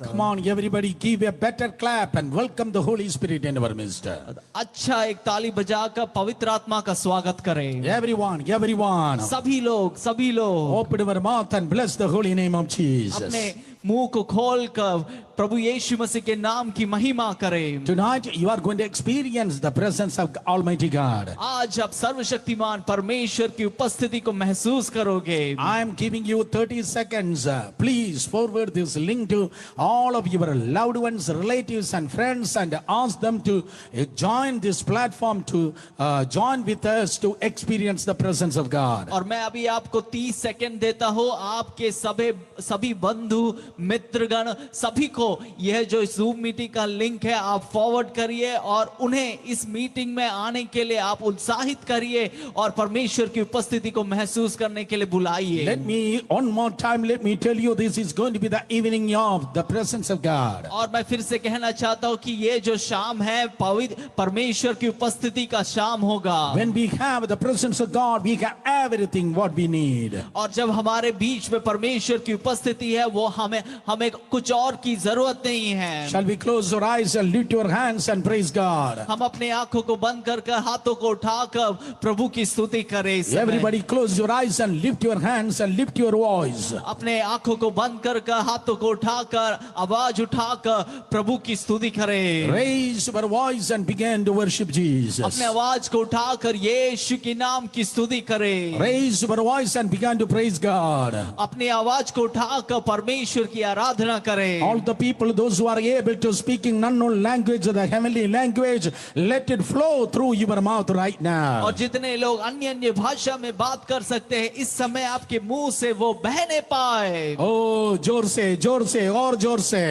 Come on, everybody, give a better clap and welcome the Holy Spirit in our midst. अच्छा एक ताली बजाकर पवित्र आत्मा का स्वागत करें। Everyone. सभी लोग Open our mouth and bless the holy name of Jesus. अपने मुंह को खोलकर प्रभु यीशु मसीह के नाम की महिमा करें। Tonight you are going to experience the presence of Almighty God. आज आप सर्वशक्तिमान परमेश्वर की उपस्थिति को महसूस करोगे। I am giving you 30 seconds. Please forward this link to all of your loved ones, relatives and friends and ask them to join this platform, to join with us to experience the presence of God. और मैं अभी आपको 30 second देता हूँ। आपके सभी बंधु मित्रगण सभी को यह जो जूम मीटिंग का लिंक है आप फॉरवर्ड करिए और उन्हें इस मीटिंग में आने के लिए आप उत्साहित करिए और परमेश्वर की उपस्थिति को महसूस करने के लिए बुलाइए। Let me one more time let me tell you, this is going to be the evening of the presence of God. और मैं फिर से कहना चाहता हूँ कि ये जो शाम है पवित्र परमेश्वर की उपस्थिति का शाम होगा। When we have the presence of God, we have everything what we need. और जब हमारे बीच में परमेश्वर की उपस्थिति है वो हमें कुछ और की जरूरत नहीं है। Shall we close our eyes and lift your hands and praise God? हम अपने आंखों को बंद कर हाथों को उठाकर प्रभु की स्तुति करें। Everybody close your eyes and lift your hands and lift your voice. अपने आंखों को बंद कर हाथों को उठाकर आवाज उठाकर प्रभु की स्तुति करें। Raise your voice and begin to worship Jesus. अपने आवाज को उठाकर यीशु के नाम की स्तुति करें। Raise your voice and begin to praise God. अपनी आवाज को उठाकर परमेश्वर की आराधना करें। All the people, those who are able to speak in unknown language, the heavenly language, let it flow through your mouth right now. और जितने लोग अन्य भाषा में बात कर सकते हैं इस समय आपके मुंह से वो बहने पाए। Oh, जोर से और जोर से।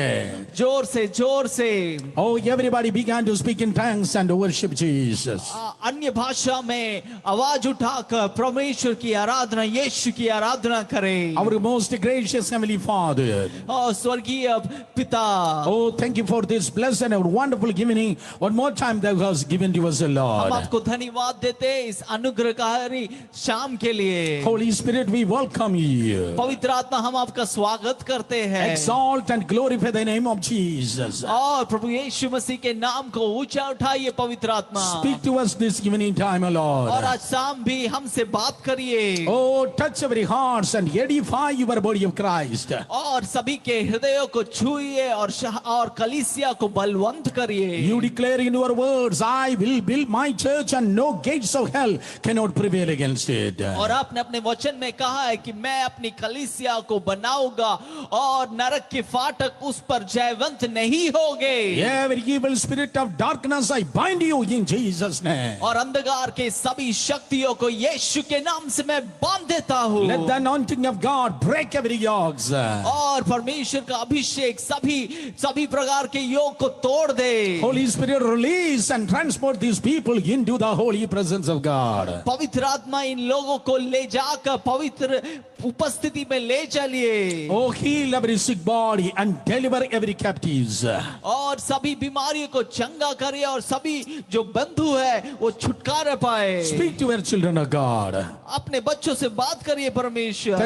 Oh, everybody began to speak in tongues and worship Jesus. अन्य भाषा में आवाज उठाकर परमेश्वर की आराधना यीशु की आराधना करें। Our most gracious Heavenly Father. और स्वर्गीय पिता। Oh, thank you for this blessed and wonderful evening. One more time that was given to us, Lord. हम आपको धन्यवाद देते हैं इस अनुग्रहकारी शाम के लिए। Holy Spirit, we welcome you. पवित्र आत्मा हम आपका स्वागत करते हैं। Exalt and glorify the name of Jesus. और प्रभु यीशु मसीह के नाम को ऊंचा उठाइए पवित्र आत्मा। Speak to us this evening time, Lord. और आज शाम भी हमसे बात करिए। Oh, touch our hearts and edify your body of Christ. और सभी के हृदयों को छुइए और कलीसिया को बलवंत करिए। You declare in your words, I will build my church and no gates of hell cannot prevail against it. और आपने अपने वचन में कहा है कि मैं अपनी कलीसिया को बनाऊंगा और नरक के फाटक उस पर जयवंत नहीं होंगे। Every evil spirit of darkness I bind you in Jesus' name. और अंधकार के सभी शक्तियों को यीशु के नाम से मैं बांध देता हूँ। Let the anointing of God break every yokes. और परमेश्वर का अभिषेक सभी प्रकार के योग को तोड़ दे। Holy Spirit, release and transport these people into the holy presence of God. पवित्र आत्मा इन लोगों को ले जाकर पवित्र उपस्थिति में ले चलिए। Oh, heal every sick body and deliver every captives. और सभी बीमारियों को चंगा करे और सभी जो बंधु है वो छुटकारा पाए। Speak to your children of God. अपने बच्चों से बात करिए परमेश्वर।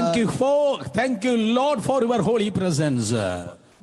Thank you Lord for your holy presence.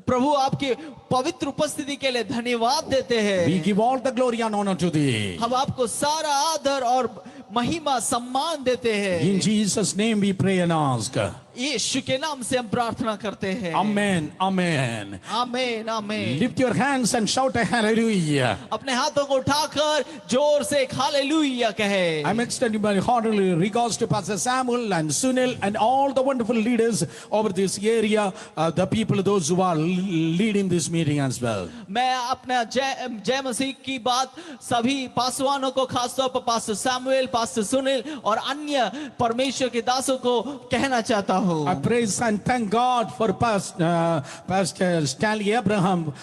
प्रभु आपके पवित्र उपस्थिति के लिए धन्यवाद देते हैं। We give all the glory and honor to thee. हम आपको सारा आदर और महिमा सम्मान देते हैं। In Jesus' name we pray and ask. यीशु के नाम से हम प्रार्थना करते हैं। Amen. Amen. आमीन आमीन। Lift your hands and shout a hallelujah. अपने हाथों को उठाकर जोर से एक हालेलुया कहे। I'm extending my hearty regards to Pastor Samuel and Sunil and all the wonderful leaders over this area, the people, those who are leading this meeting as well. मैं अपना जय मसीह की बात सभी पासवानों को, खासतौर पर पास्टर सैमुएल, पास्टर सुनील और अन्य परमेश्वर के दासों को कहना चाहता हूँ। I praise and thank God for Pastor Stanley Abraham,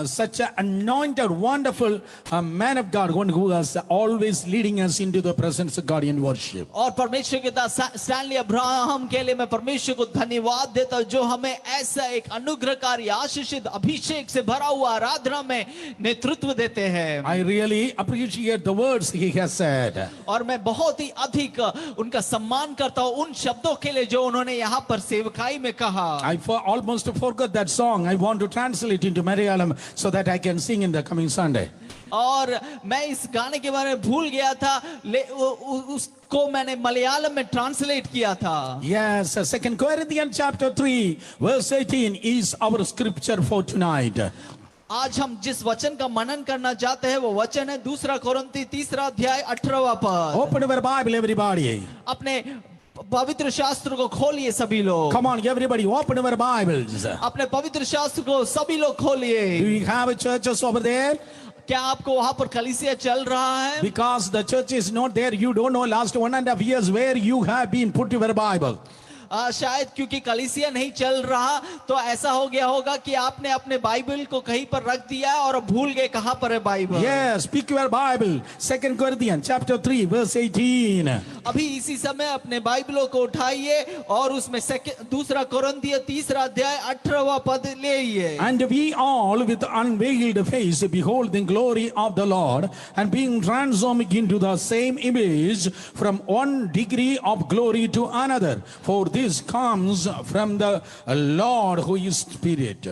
such an anointed, wonderful man of God, one who is always leading us into the presence of God in worship. और परमेश्वर के दास स्टैनली अब्राहम के लिए मैं परमेश्वर को धन्यवाद देता हूँ जो हमें ऐसा एक अनुग्रहकारी आशीषित अभिषेक से भरा हुआ आराधना में नेतृत्व देते हैं। I really appreciate the words he has said. और मैं बहुत ही अधिक उनका सम्मान करता हूँ उन शब्दों के लिए जो उन्होंने यहाँ पर सेवकाई में कहा। I almost forgot that song. I want to translate into Malayalam so that I can sing in the coming Sunday. और मैं इस गाने के बारे में भूल गया था, उसको मैंने मलयालम में ट्रांसलेट किया था। Yes, 2 Corinthians chapter 3 verse 18 is our scripture for tonight. आज हम जिस वचन का मनन करना चाहते हैं वो वचन है 2 कोरिन्थी 3 अध्याय 18वां पद। Open your Bible, everybody. अपने पवित्र शास्त्र को खोलिए सभी लोग। Come on, everybody, open your Bibles. अपने पवित्र शास्त्र को सभी लोग खोलिए। Do you have a churches over there? क्या आपको वहां पर कलीसिया चल रहा है? Because the church is not there, you don't know last 1.5 years where you have been put your Bible. शायद क्योंकि कलीसिया नहीं चल रहा तो ऐसा हो गया होगा कि आपने अपने बाइबल को कहीं पर रख दिया है और भूल गए कहां पर है Bible. Yes, pick your Bible. 2 Corinthians chapter 3 verse 18. अभी इसी समय अपने बाइबलों को उठाइए और उसमें 2 कोरिन्थियों 3 अध्याय 18वां पद ले आइए। And we all with unveiled face behold the glory of the Lord, and being transformed into the same image from one degree of glory to another. For this comes from the Lord who is Spirit.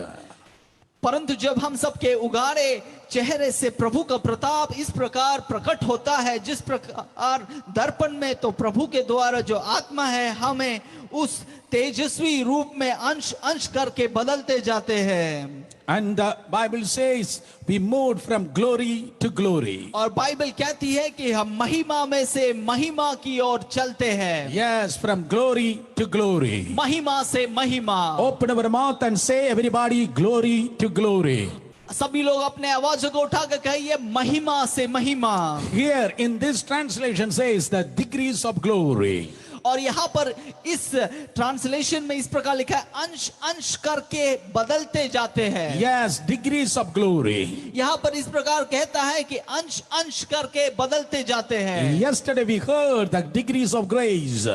परंतु जब हम सबके उगाड़े चेहरे से प्रभु का प्रताप इस प्रकार प्रकट होता है जिस प्रकार दर्पण में, तो प्रभु के द्वारा जो आत्मा है हमें उस तेजस्वी रूप में अंश अंश करके बदलते जाते हैं। And the Bible says we moved from glory to glory. और बाइबल कहती है कि हम महिमा में से महिमा की ओर चलते हैं। Yes, from glory to glory. महिमा से महिमा। Open our mouth and say, everybody, glory to glory. सभी लोग अपने आवाजों को उठाकर कहिए महिमा से महिमा। Here in this translation says the degrees of glory. और यहाँ पर इस ट्रांसलेशन में इस प्रकार लिखा है अंश अंश करके बदलते जाते हैं। Yes, degrees of glory. यहाँ पर इस प्रकार कहता है कि अंश अंश करके बदलते जाते हैं। Yesterday we heard the degrees of grace.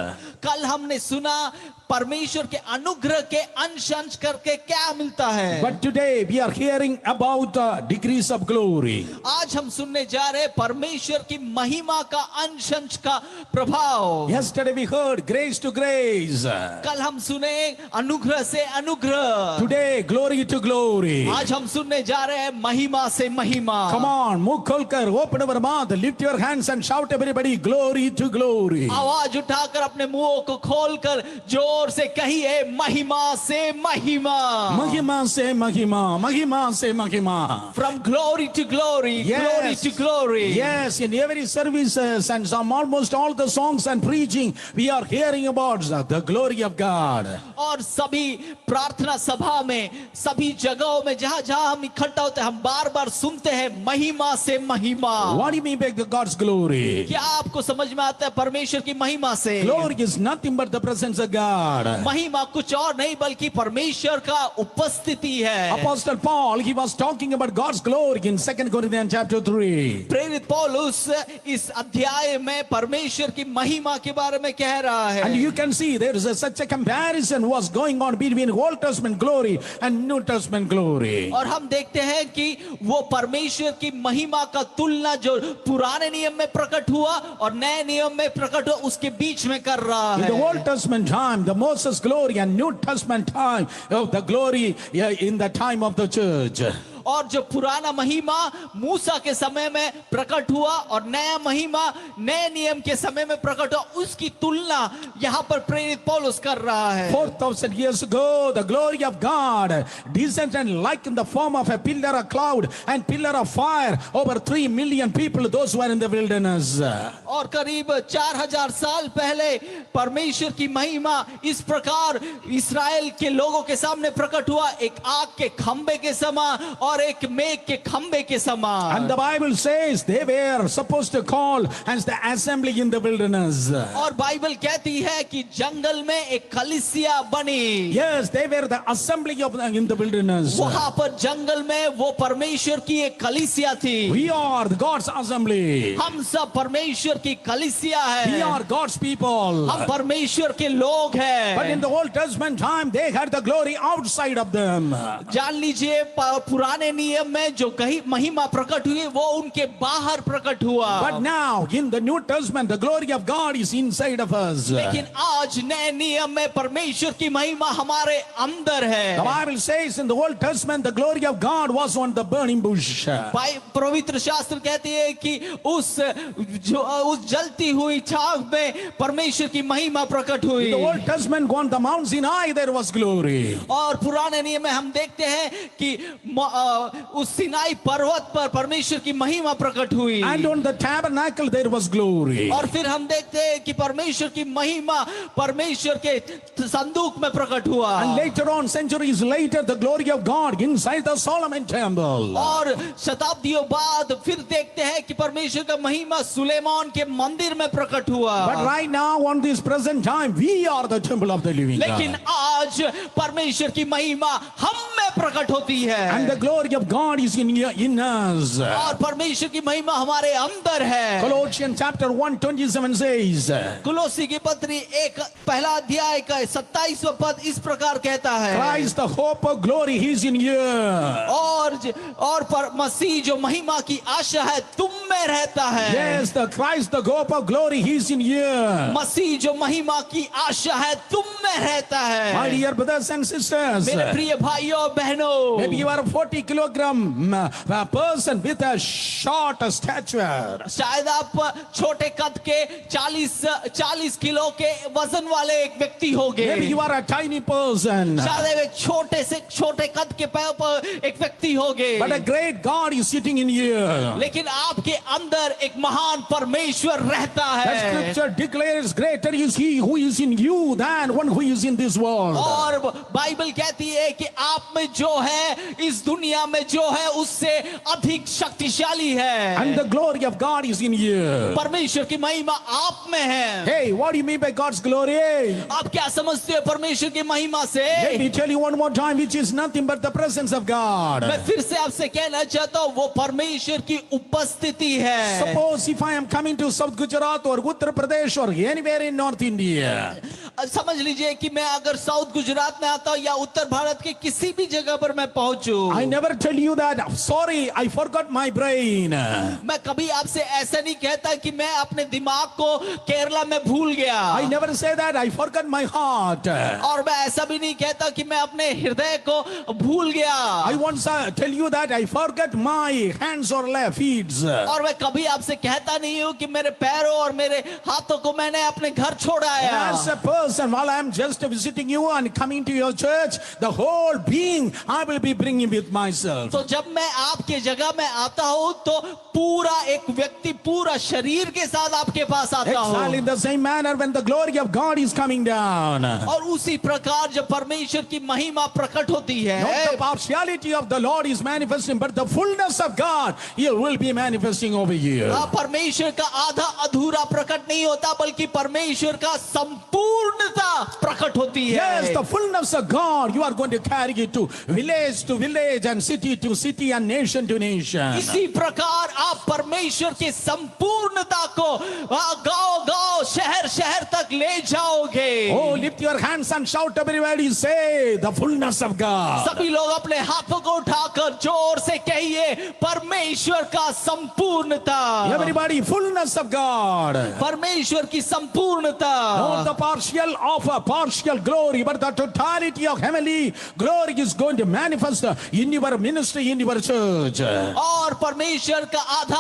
कल हमने सुना परमेश्वर के अनुग्रह के अंश अंश करके क्या मिलता है। But today we are hearing about the degrees of glory. आज हम सुनने जा रहे हैं परमेश्वर की महिमा का अंश अंश का प्रभाव। Yesterday we heard grace to grace. कल हम सुने अनुग्रह से अनुग्रह। Today glory to glory. आज हम सुनने जा रहे हैं महिमा से महिमा। Come on, मुंह खोलकर, open our mouth, lift your hands and shout everybody, glory to glory. आवाज उठाकर अपने मुंहों को खोलकर जोर से कहिए महिमा से महिमा। महिमा से महिमा, महिमा से महिमा. From glory to glory, glory to glory. Yes, in every services and some almost all the songs and preaching, we are hearing about the glory of God. और सभी प्रार्थना सभा में, सभी जगहों में जहां जहां हम इकट्ठा होते हैं, हम बार बार सुनते हैं महिमा से महिमा। What do you mean by the God's glory? क्या आपको समझ में आता है परमेश्वर की महिमा से? Glory is nothing but the presence of God. महिमा कुछ और नहीं बल्कि परमेश्वर का उपस्थिति है। Apostle Paul, he was talking about God's glory in 2 Corinthians chapter 3. प्रेरित पौलुस इस अध्याय में परमेश्वर की महिमा के बारे में कह रहा है। And you can see there is such a comparison was going on between Old Testament glory and New Testament glory. और हम देखते हैं कि वो परमेश्वर की महिमा का तुलना जो पुराने नियम में प्रकट हुआ और नए नियम में प्रकट हुआ उसके बीच में कर रहा In है। the Old Testament time, the Moses glory, and New Testament time, the glory in the time of the church. और जो पुराना महिमा मूसा के समय में प्रकट हुआ और नया महिमा नए नियम के समय में प्रकट हुआ, उसकी तुलना यहाँ पर प्रेरित पौलुस कर रहा है। 4,000 years ago, the glory of God descended like in the form of a pillar of cloud and pillar of fire over 3 million people, those who were in the wilderness. और करीब 4,000 साल पहले परमेश्वर की महिमा इस प्रकार इस्राएल के लोगों के सामने प्रकट हुआ, एक आग के खंबे के समान और एक मेघ के खंबे के समान। And the Bible says they were supposed to call as the assembly in the wilderness. और बाइबल कहती है कि जंगल में एक कलीसिया बनी। Yes, they were the assembly of in the wilderness. वहां पर जंगल में वो परमेश्वर की एक कलीसिया थी। We are the God's assembly. हम सब परमेश्वर की कलीसिया है। We are God's people. हम परमेश्वर के लोग हैं। But in the Old Testament time, they had the glory outside of them. जान लीजिए पुराने पुराने नियम में जो कहीं महिमा प्रकट हुई वो उनके बाहर प्रकट हुआ, But now in the New Testament, the glory of God is inside of us. लेकिन आज नए नियम में परमेश्वर की महिमा हमारे अंदर है। The Bible says in the Old Testament, the glory of God was on the burning bush. पवित्र शास्त्र कहती है कि उस जलती हुई छाव में परमेश्वर की महिमा प्रकट हुई। In the Old Testament, on the Mount Sinai, there was glory. और पुराने नियम में हम देखते हैं कि उस सिनाई पर्वत पर परमेश्वर की महिमा प्रकट हुई, And on the tabernacle, there was glory. और फिर हम देखते हैं कि परमेश्वर की महिमा परमेश्वर के संदूक में प्रकट हुआ। And later on, centuries later, the glory of God inside the Solomon temple. और शताब्दियों बाद फिर देखते हैं कि परमेश्वर का महिमा सुलेमान के मंदिर में प्रकट हुआ। But right now, on this present time, we are the temple of the living लेकिन God. आज परमेश्वर की महिमा हम में प्रकट होती है, And the glory of God is in us. और परमेश्वर की महिमा हमारे अंदर है। Colossians chapter 1:27 says, कुलोसी की पत्री एक पहला अध्याय का 27वां पद इस प्रकार कहता है, Christ the hope of glory, he is in you. और पर मसीह जो महिमा की आशा है तुम में रहता है। Yes, the Christ the hope of glory, he is in you. मसीह जो महिमा की आशा है तुम में रहता है। My dear brothers and sisters, मेरे प्रिय भाइयों और बहनों, maybe you are a 40 kilogram person with a short stature. शायद आप छोटे कद के 40 किलो के वजन वाले एक व्यक्ति होंगे। Maybe you are a tiny person. शायद एक छोटे से छोटे कद के एक व्यक्ति होंगे, But a great God is sitting in you. लेकिन आपके अंदर एक महान परमेश्वर रहता That है। scripture declares greater is he who is in you than one who is in this world. और बाइबल कहती है कि आप में जो है इस दुनिया में जो है उससे अधिक शक्तिशाली है। And the glory of God is in you. परमेश्वर की महिमा आप में है। Hey, what do you mean by God's glory? आप क्या समझते हो परमेश्वर की महिमा से? Let me tell you one more time, which is nothing but the presence of God. मैं फिर से आपसे कहना चाहता हूँ वो परमेश्वर की उपस्थिति है। Suppose if I am coming to South Gujarat or Uttar Pradesh or anywhere in North India, समझ लीजिए कि मैं अगर साउथ गुजरात में आता हूँ या उत्तर भारत के किसी भी जगह पर मैं पहुंचूं, I never tell you that, sorry, I forgot my brain. मैं कभी आपसे ऐसा नहीं कहता कि मैं अपने दिमाग को केरला में भूल गया। I never say that, I forgot my heart. और मैं ऐसा भी नहीं कहता कि मैं अपने हृदय को भूल गया। I once tell you that I forgot my hands or feet. और मैं कभी आपसे कहता नहीं हूँ कि मेरे पैरों और मेरे हाथों को मैंने अपने घर छोड़ाया। As a person, while I am just visiting you and coming to your church, the whole being I will be bringing with myself. तो जब मैं आपके जगह में आता हूँ तो पूरा एक व्यक्ति पूरा शरीर के साथ आपके पास आता Exactly in हूँ। the same manner when the glory of God is coming down. और उसी प्रकार जब परमेश्वर की महिमा प्रकट होती Not है, the partiality of the Lord is manifesting, but the fullness of God, He will be manifesting over you. परमेश्वर का आधा अधूरा प्रकट नहीं होता बल्कि परमेश्वर का संपूर्णता प्रकट होती है। Yes, the fullness of God, you are going to carry it to village and city to city and nation to nation. इसी प्रकार आप परमेश्वर की संपूर्णता को गांव शहर शहर तक ले जाओगे। Oh, lift your hands and shout, everybody say the fullness of God. सभी लोग अपने हाथों को उठाकर जोर से कहिए परमेश्वर का संपूर्णता। Everybody, fullness of God. परमेश्वर की संपूर्णता, Not the partial of a partial glory, but the totality of heavenly glory is going to manifest in your ministry, in your church. और परमेश्वर का आधा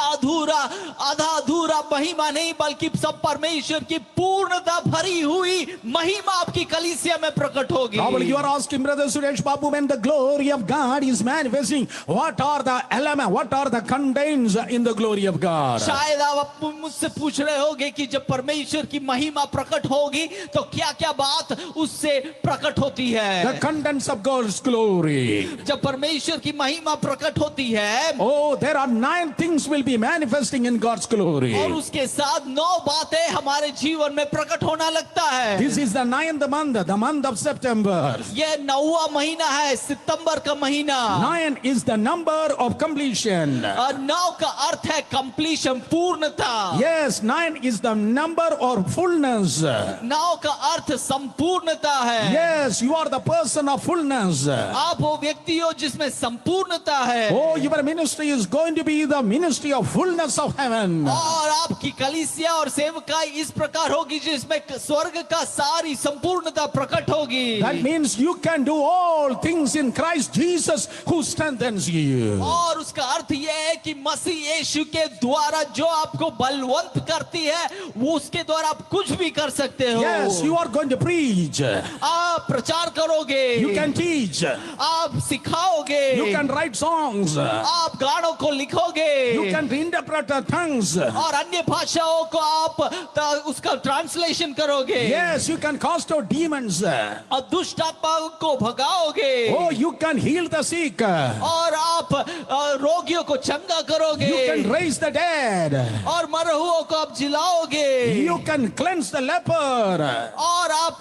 अधूरा महिमा नहीं बल्कि सब परमेश्वर की पूर्णता भरी हुई महिमा आपकी कलीसिया में प्रकट होगी। Probably you are asking, Brother Suresh Babu, when the glory of God is manifesting, what are the elements, what are the contents in the glory of God? शायद आप मुझसे पूछ रहे होंगे कि जब परमेश्वर की महिमा प्रकट होगी तो क्या क्या बात उससे प्रकट होती है। The contents of God's glory. जब परमेश्वर की महिमा प्रकट होती है, Oh, there are 9 things will be manifesting in God's glory. और उसके साथ 9 बातें हमारे जीवन में प्रकट होना लगता है। This is the 9th month, the month of September. ये 9वां महीना है, सितंबर का महीना। 9 is the number of completion. 9 का अर्थ है कंप्लीशन, पूर्णता। Yes, 9 is the number or fullness. 9 का अर्थ संपूर्णता है। Yes, you are the person of fullness. आप वो व्यक्ति हो जिसमें संपूर्णता है। Oh, your ministry is going to be the ministry of fullness of heaven. और आपकी कलीसिया और सेवकाई इस प्रकार होगी जिसमें स्वर्ग का सारी संपूर्णता प्रकट होगी। That means you can do all things in Christ Jesus who strengthens you. और उसका अर्थ यह है कि मसीह यीशु के द्वारा जो आपको बलवंत करती है वो उसके द्वारा आप कुछ भी कर सकते हो। Yes, you are going to preach. आप प्रचार करोगे, You can teach. आप सिखाओगे, You can write songs. आप गानों को लिखोगे, You can interpret the tongues. और अन्य भाषाओं को आप उसका ट्रांसलेशन करोगे। Yes, you can cast out demons. और दुष्ट आत्माओं को भगाओगे। Oh, you can heal the sick. और आप रोगियों को चंगा करोगे। You can raise the dead. और मरहुओं को आप जिलाओगे। You can cleanse the leper. और आप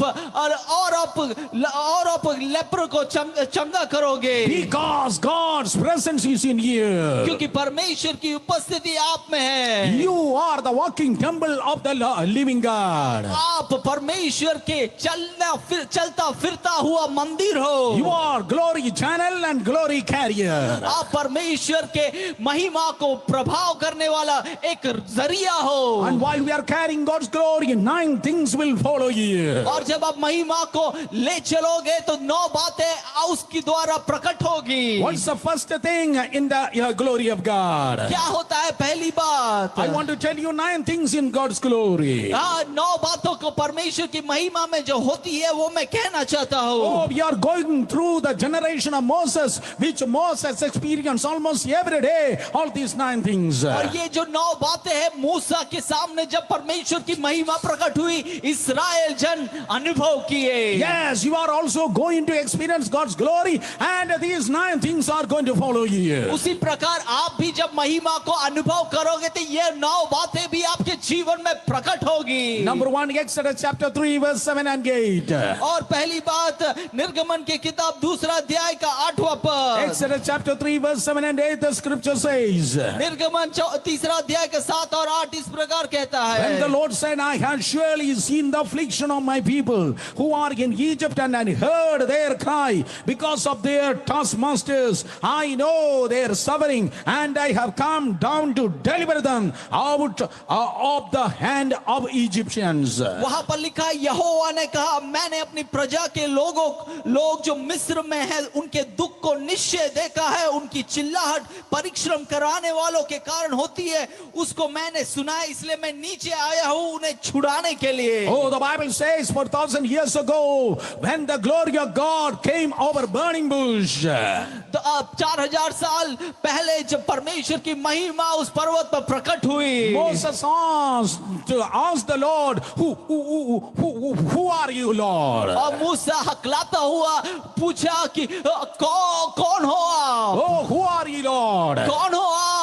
लेपर को चंगा करोगे। Because God's presence is in you. क्योंकि परमेश्वर की उपस्थिति आप में है। You are the walking temple of the living God. आप परमेश्वर के चलता फिरता हुआ मंदिर हो। You are glory channel and glory carrier. आप परमेश्वर के महिमा को प्रभाव करने वाला एक जरिया हो। And while we are carrying God's glory, 9 things will follow you. और जब आप महिमा को ले चलोगे तो 9 बातें उसकी द्वारा प्रकट होगी। What's the first thing in the glory of God? क्या होता है पहली बात? I want to tell you 9 things in God's glory. 9 बातों को परमेश्वर की महिमा में जो होती है वो मैं कहना चाहता हूँ। Oh, we are going through the generation of Moses, which Moses experienced almost every day, all these 9 things. और ये जो 9 बातें हैं मूसा के सामने जब परमेश्वर की महिमा प्रकट हुई इस्राएल जन अनुभव किए। Yes, you are also going to experience God's glory, and these 9 things are going to follow you. उसी प्रकार आप भी जब महिमा को अनुभव करोगे तो ये 9 बातें भी आपके जीवन में प्रकट होगी। Number 1, Exodus chapter 3 verse 7 and 8. और पहली बात निर्गमन की किताब 2 अध्याय का 8वां पद। Exodus chapter 3 verse 7 and 8, the scripture says, निर्गमन 3 अध्याय का 7 और 8 इस प्रकार कहता when the है। Lord said, I have surely seen the affliction of my people who are in Egypt, and I heard their cry because of their taskmasters. I know their suffering, and I have come down to deliver them out of the hand of Egyptians. वहां पर लिखा है यहोवा ने कहा मैंने अपनी प्रजा के लोग जो मिस्र में है उनके दुख को निश्चय देखा है। उनकी चिल्लाहट परिश्रम कराने वालों के कारण होती है उसको मैंने सुना है, इसलिए मैं नीचे आया हूं उन्हें छुड़ाने के लिए। Oh, the Bible says 4,000 years ago, when the glory of God came over burning bush, 4000 साल पहले जब परमेश्वर की महिमा उस पर्वत पर प्रकट हुई, Moses asked the Lord, who are you, Lord? और मूसा हकलाता हुआ पूछा कि कौन हो आप? Oh, who are you, Lord? कौन हो आप?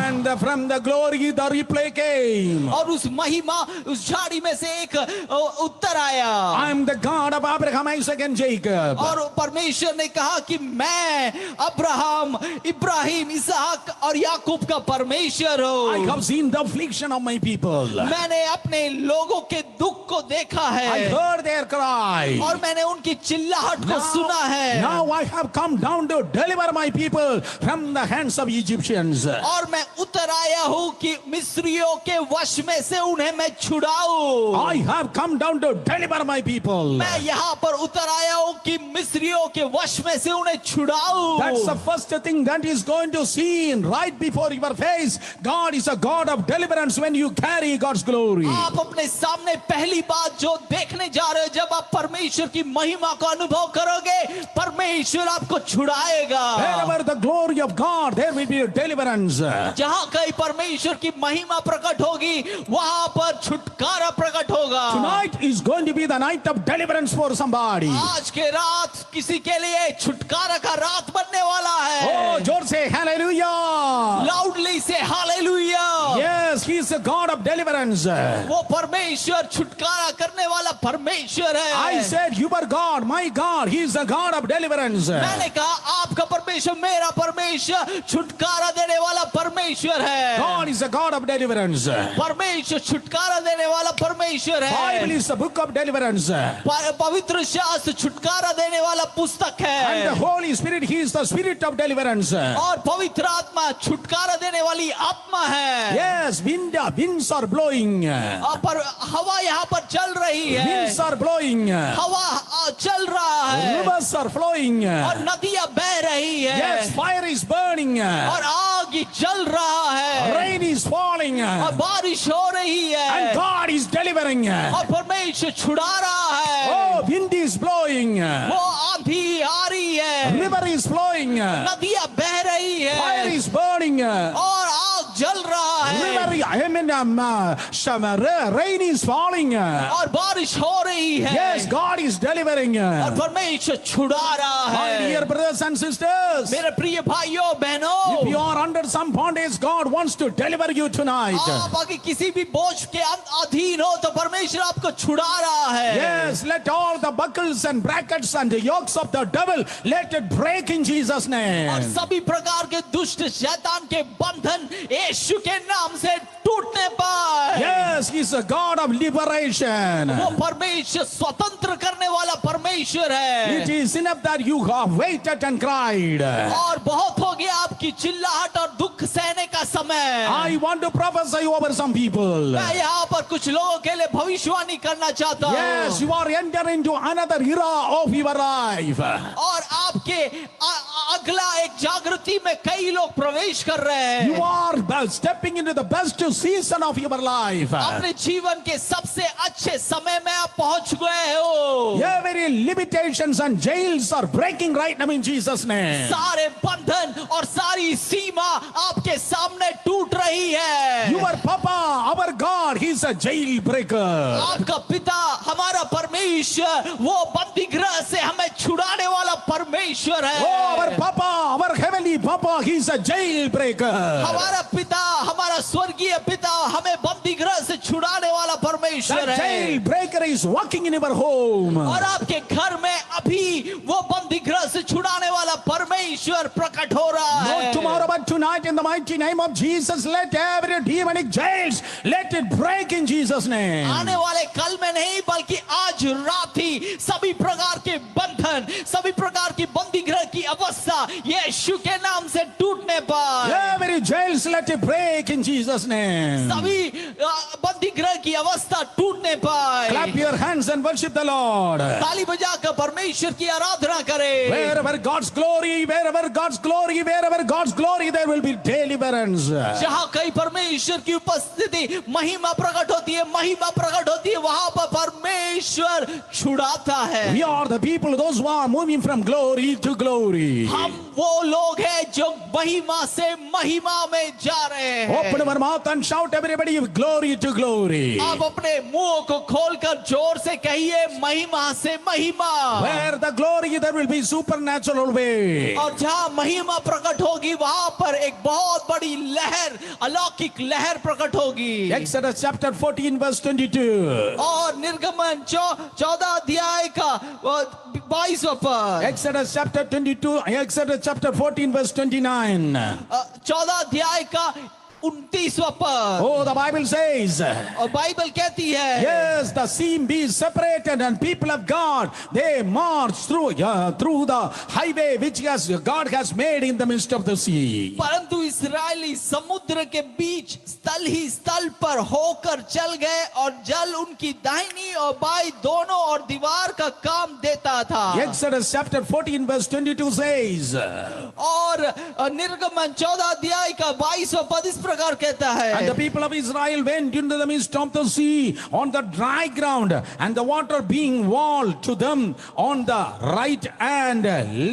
And from the glory the reply came, और उस महिमा उस झाड़ी में से एक उत्तर आया, I am the God of Abraham, Isaac and Jacob. और परमेश्वर ने कहा कि मैं अब्राहम, इब्राहिम, इसहाक और याकूब का परमेश्वर हूँ। I have seen the affliction of my people. मैंने अपने लोगों के दुख को देखा I है heard their cry. और मैंने उनकी चिल्लाहट को सुना है। Now I have come down to deliver my people from the hands of Egyptians. और मैं उतर आया हूँ कि मिस्रियों के वश में से उन्हें मैं छुड़ाऊं। I have come down to deliver my people. मैं यहाँ पर उतर आया हूँ कि मिस्रियों के वश में से उन्हें छुड़ाऊं। That's the first thing that is going to see right before your face. God is a God of deliverance when you carry God's glory. आप अपने सामने पहली बात जो देखने जा रहे हो जब आप परमेश्वर की महिमा को अनुभव करोगे परमेश्वर आपको छुड़ाएगा। Wherever the glory of God, there will be a deliverance. जहाँ कहीं परमेश्वर की महिमा प्रकट होगी वहां पर छुटकारा प्रकट होगा। Tonight is going to be the night of deliverance for somebody. आज के रात किसी के लिए छुटकारा का रात बनने वाला है। Oh, जोर से hallelujah. लाउडली से hallelujah. Yes, he is a God of deliverance. वो परमेश्वर छुटकारा करने वाला परमेश्वर है। I said, your God, my God, He is a God of deliverance. मैंने कहा आपका परमेश्वर मेरा परमेश्वर छुटकारा देने वाला परमेश्वर है। God is a God of deliverance. परमेश्वर छुटकारा देने वाला परमेश्वर Bible है। is the book of deliverance. पवित्र शास्त्र छुटकारा देने वाला पुस्तक And the है Holy Spirit, He is the Spirit of deliverance. और पवित्र आत्मा छुटकारा देने वाली आत्मा है। Yes, winds are blowing. पर हवा यहाँ पर चल रही है, Winds are blowing. हवा चल रहा है Rivers are flowing. और नदियां बह रही है Yes, fire is burning. और आग जल रहा है Rain is falling. और बारिश हो रही And है God is delivering. और परमेश्वर छुड़ा रहा है। Oh, wind is blowing. वो आंधी आ रही है, River is flowing. नदियां बह रही Fire है is burning. और आग जल रहा है Rain is falling. और बारिश हो रही है। Yes, God is delivering. और परमेश्वर छुड़ा रहा My है। dear brothers and sisters, मेरे प्रिय भाइयों बहनों, if you are under some bondage, God wants to deliver you tonight. आप अगर किसी भी बोझ के अधीन हो तो परमेश्वर आपको छुड़ा रहा है। Yes, let all the buckles and brackets and the yokes of the devil, let it break in Jesus' और name. सभी प्रकार के दुष्ट शैतान के बंधन यीशु के नाम से टूटने पाए। Yes, He's a God of liberation. वो परमेश्वर स्वतंत्र करने वाला परमेश्वर It है। is enough that you have waited and cried. और बहुत हो गया आपकी चिल्लाहट और दुख सहने का समय। I want to prophesy over some people. मैं यहाँ पर कुछ लोगों के लिए भविष्यवाणी करना चाहता हूँ। Yes, you are entering into another era of your life. और आपके अगला एक जागृति में कई लोग प्रवेश कर रहे You हैं। are stepping into the best season of your life. अपने जीवन के सबसे अच्छे समय में आप पहुंच गए हो। Every limitations and jails are breaking right now in Jesus' name. सारे बंधन और सारी सीमा आपके सामने टूट रही है। Your Papa, our God, He's a jailbreaker. आपका पिता हमारा परमेश्वर वो बंदी गृह से हमें छुड़ाने वाला परमेश्वर है। Oh, our Papa, our heavenly Papa, He's a jailbreaker. हमारा पिता हमारा स्वर्गीय पिता हमें बंदी गृह से छुड़ाने वाला परमेश्वर That है। jailbreaker is walking in your home. और आपके घर में अभी वो बंदी गृह से छुड़ाने वाला परमेश्वर प्रकट हो रहा है। Not tomorrow, but tonight, in the mighty name of Jesus, let every demonic jails, let it break in Jesus' name. आने वाले कल में नहीं बल्कि आज रात ही सभी प्रकार के बंधन सभी प्रकार की बंदी गृह की अवस्था यीशु के नाम से टूटने पाए। Every jails, let it break in Jesus' name. सभी बंदी गृह की अवस्था टूटने पाए। Clap your hands and worship the Lord. ताली बजाकर परमेश्वर की आराधना करें। Wherever God's glory, wherever God's glory, wherever God's glory, there will be deliverance. जहाँ कहीं परमेश्वर की उपस्थिति महिमा प्रकट होती है वहां पर परमेश्वर छुड़ाता है। We are the people, those who are moving from glory to glory. हम वो लोग हैं जो महिमा से महिमा में जा रहे हैं। Open our mouth and shout, everybody, glory to glory. आप अपने मुंह को खोलकर जोर से कहिए महिमा से महिमा। Where the glory, there will be supernatural way. और जहाँ महिमा प्रकट होगी वहां पर एक बहुत बड़ी लहर अलौकिक लहर प्रकट होगी। Exodus chapter 14 verse 22. और निर्गमन 14 अध्याय का 22वां पद। Exodus chapter 22, Exodus chapter 14 verse 29. 14 अध्याय का 29वां पद। Oh, the Bible says, और बाइबल कहती है yes, the sea be separated and people of God, they march through the highway which God has made in the midst of the sea. परंतु इस्राएली समुद्र के बीच स्थल ही स्थल पर होकर चल गए और जल उनकी दाहिनी और बाई दोनों और दीवार का काम देता था। Exodus chapter 14 verse 22 says, और निर्गमन 14 अध्याय का 22वां पद इस प्रकार कहता है। and the people of Israel went into the midst of the sea on the dry ground, and the water being walled to them on the right and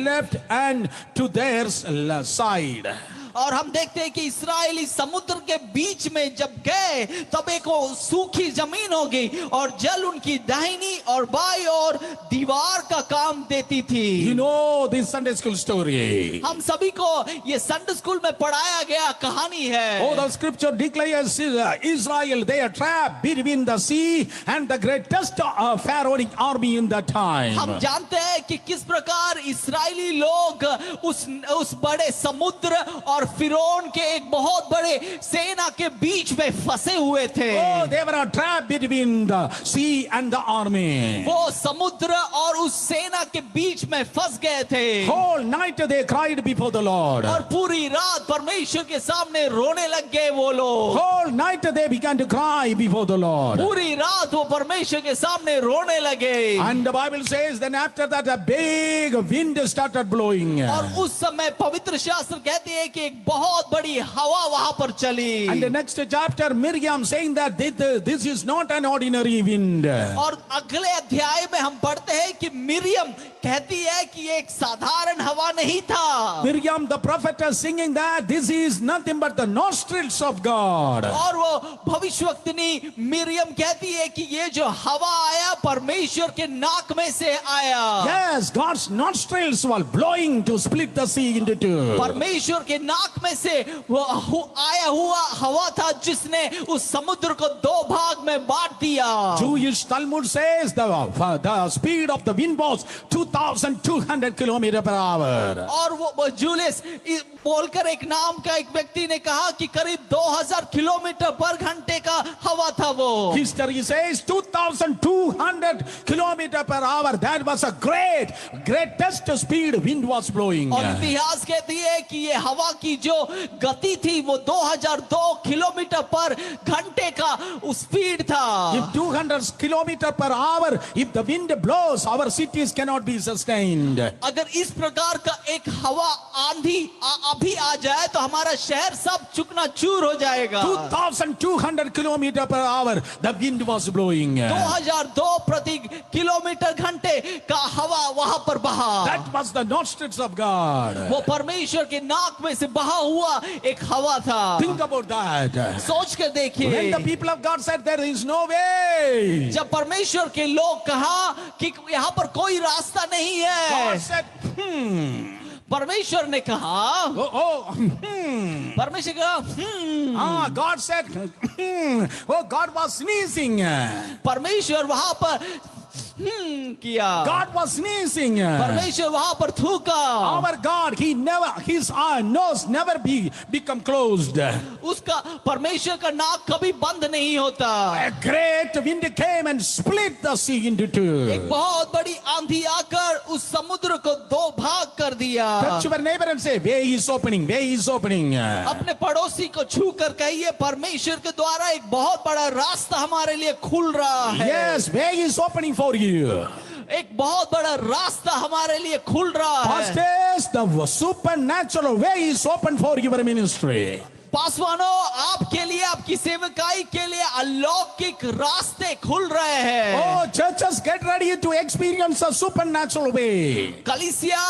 left and to their side. और हम देखते हैं कि इस्राएली समुद्र के बीच में जब गए तब एक वो सूखी जमीन हो गई और जल उनकी दाहिनी और बाईं ओर दीवार का काम देती थी। You know this Sunday school story. हम सभी को ये संडे स्कूल में पढ़ाया गया कहानी है। Oh, the scripture declares Israel, they are trapped between the sea and the greatest pharaonic army in that time. हम जानते हैं कि किस प्रकार इस्राएली लोग उस बड़े समुद्र और फिरौन के एक बहुत बड़े सेना के बीच में फंसे हुए थे। Oh, they were trapped between the sea and the army. वो समुद्र और उस सेना के बीच में फंस गए थे। Whole night they cried before the Lord. और पूरी रात परमेश्वर के सामने रोने लग गए वो लोग। Whole night they began to cry before the Lord. पूरी रात वो परमेश्वर के सामने रोने लगे। And the Bible says then after that a big wind started blowing. और उस समय पवित्र शास्त्र कहते हैं कि एक बहुत बड़ी हवा वहां पर चली। And the next chapter Miriam saying that this is not an ordinary wind. और अगले अध्याय में हम पढ़ते हैं कि मिरियम कहती है कि ये एक साधारण हवा नहीं था। Miriam the prophetess singing that this is nothing but the nostrils of God. और वो भविष्यवक्तिनी मिरियम कहती है कि ये जो हवा आया परमेश्वर के नाक में से आया। Yes, God's nostrils were blowing to split the sea into two. परमेश्वर के नाक में से वो आया हुआ हवा था जिसने उस समुद्र को दो भाग में बांट दिया। Jewish Talmud says the speed of the wind was 2,200 kilometers per hour. और वो जूलियस बोलकर एक नाम का एक व्यक्ति ने कहा कि करीब 2000 किलोमीटर पर घंटे का हवा था वो। History says 2,200 kilometers per hour. That was a greatest speed wind was blowing. और इतिहास कहती है कि ये हवा की जो गति थी वो 2002 किलोमीटर पर घंटे का स्पीड था। If 200 kilometers per hour, if the wind blows, our cities cannot be sustained. अगर इस प्रकार का एक हवा आंधी अभी आ जाए तो हमारा शहर सब चूकना चूर हो जाएगा। 2,200 kilometers per hour, the wind was blowing. 2002 प्रति किलोमीटर घंटे का हवा वहां पर बहा। That was the nostrils of God. वो परमेश्वर के नाक में से बहा हुआ एक हवा था। Think about that. सोच कर When the देखिए people of God said there is no way, जब परमेश्वर के लोग कहा कि यहाँ पर कोई रास्ता नहीं है, God said, परमेश्वर ने कहा, परमेश्वर कहा, God said, God was sneezing. परमेश्वर वहां पर किया, God was sneezing. परमेश्वर वहां पर थूका। Our God, his nose never become closed. A उसका परमेश्वर का नाक कभी बंद नहीं होता। great wind came and split the sea into two. एक बहुत बड़ी आंधी आकर उस समुद्र को दो भाग कर दिया। Touch your neighbor and say, way is opening, way is opening. अपने पड़ोसी को छू कर कहिए परमेश्वर के द्वारा एक बहुत बड़ा रास्ता हमारे लिए खुल रहा है। Yes, way is opening for you. एक बहुत बड़ा रास्ता हमारे लिए खुल रहा है। Pastors, the supernatural way is open for your ministry. पासवानों, आपके लिए, आपकी सेवकाई के लिए अलौकिक रास्ते खुल रहे हैं। Oh, churches, get ready to experience a supernatural way. कलीसिया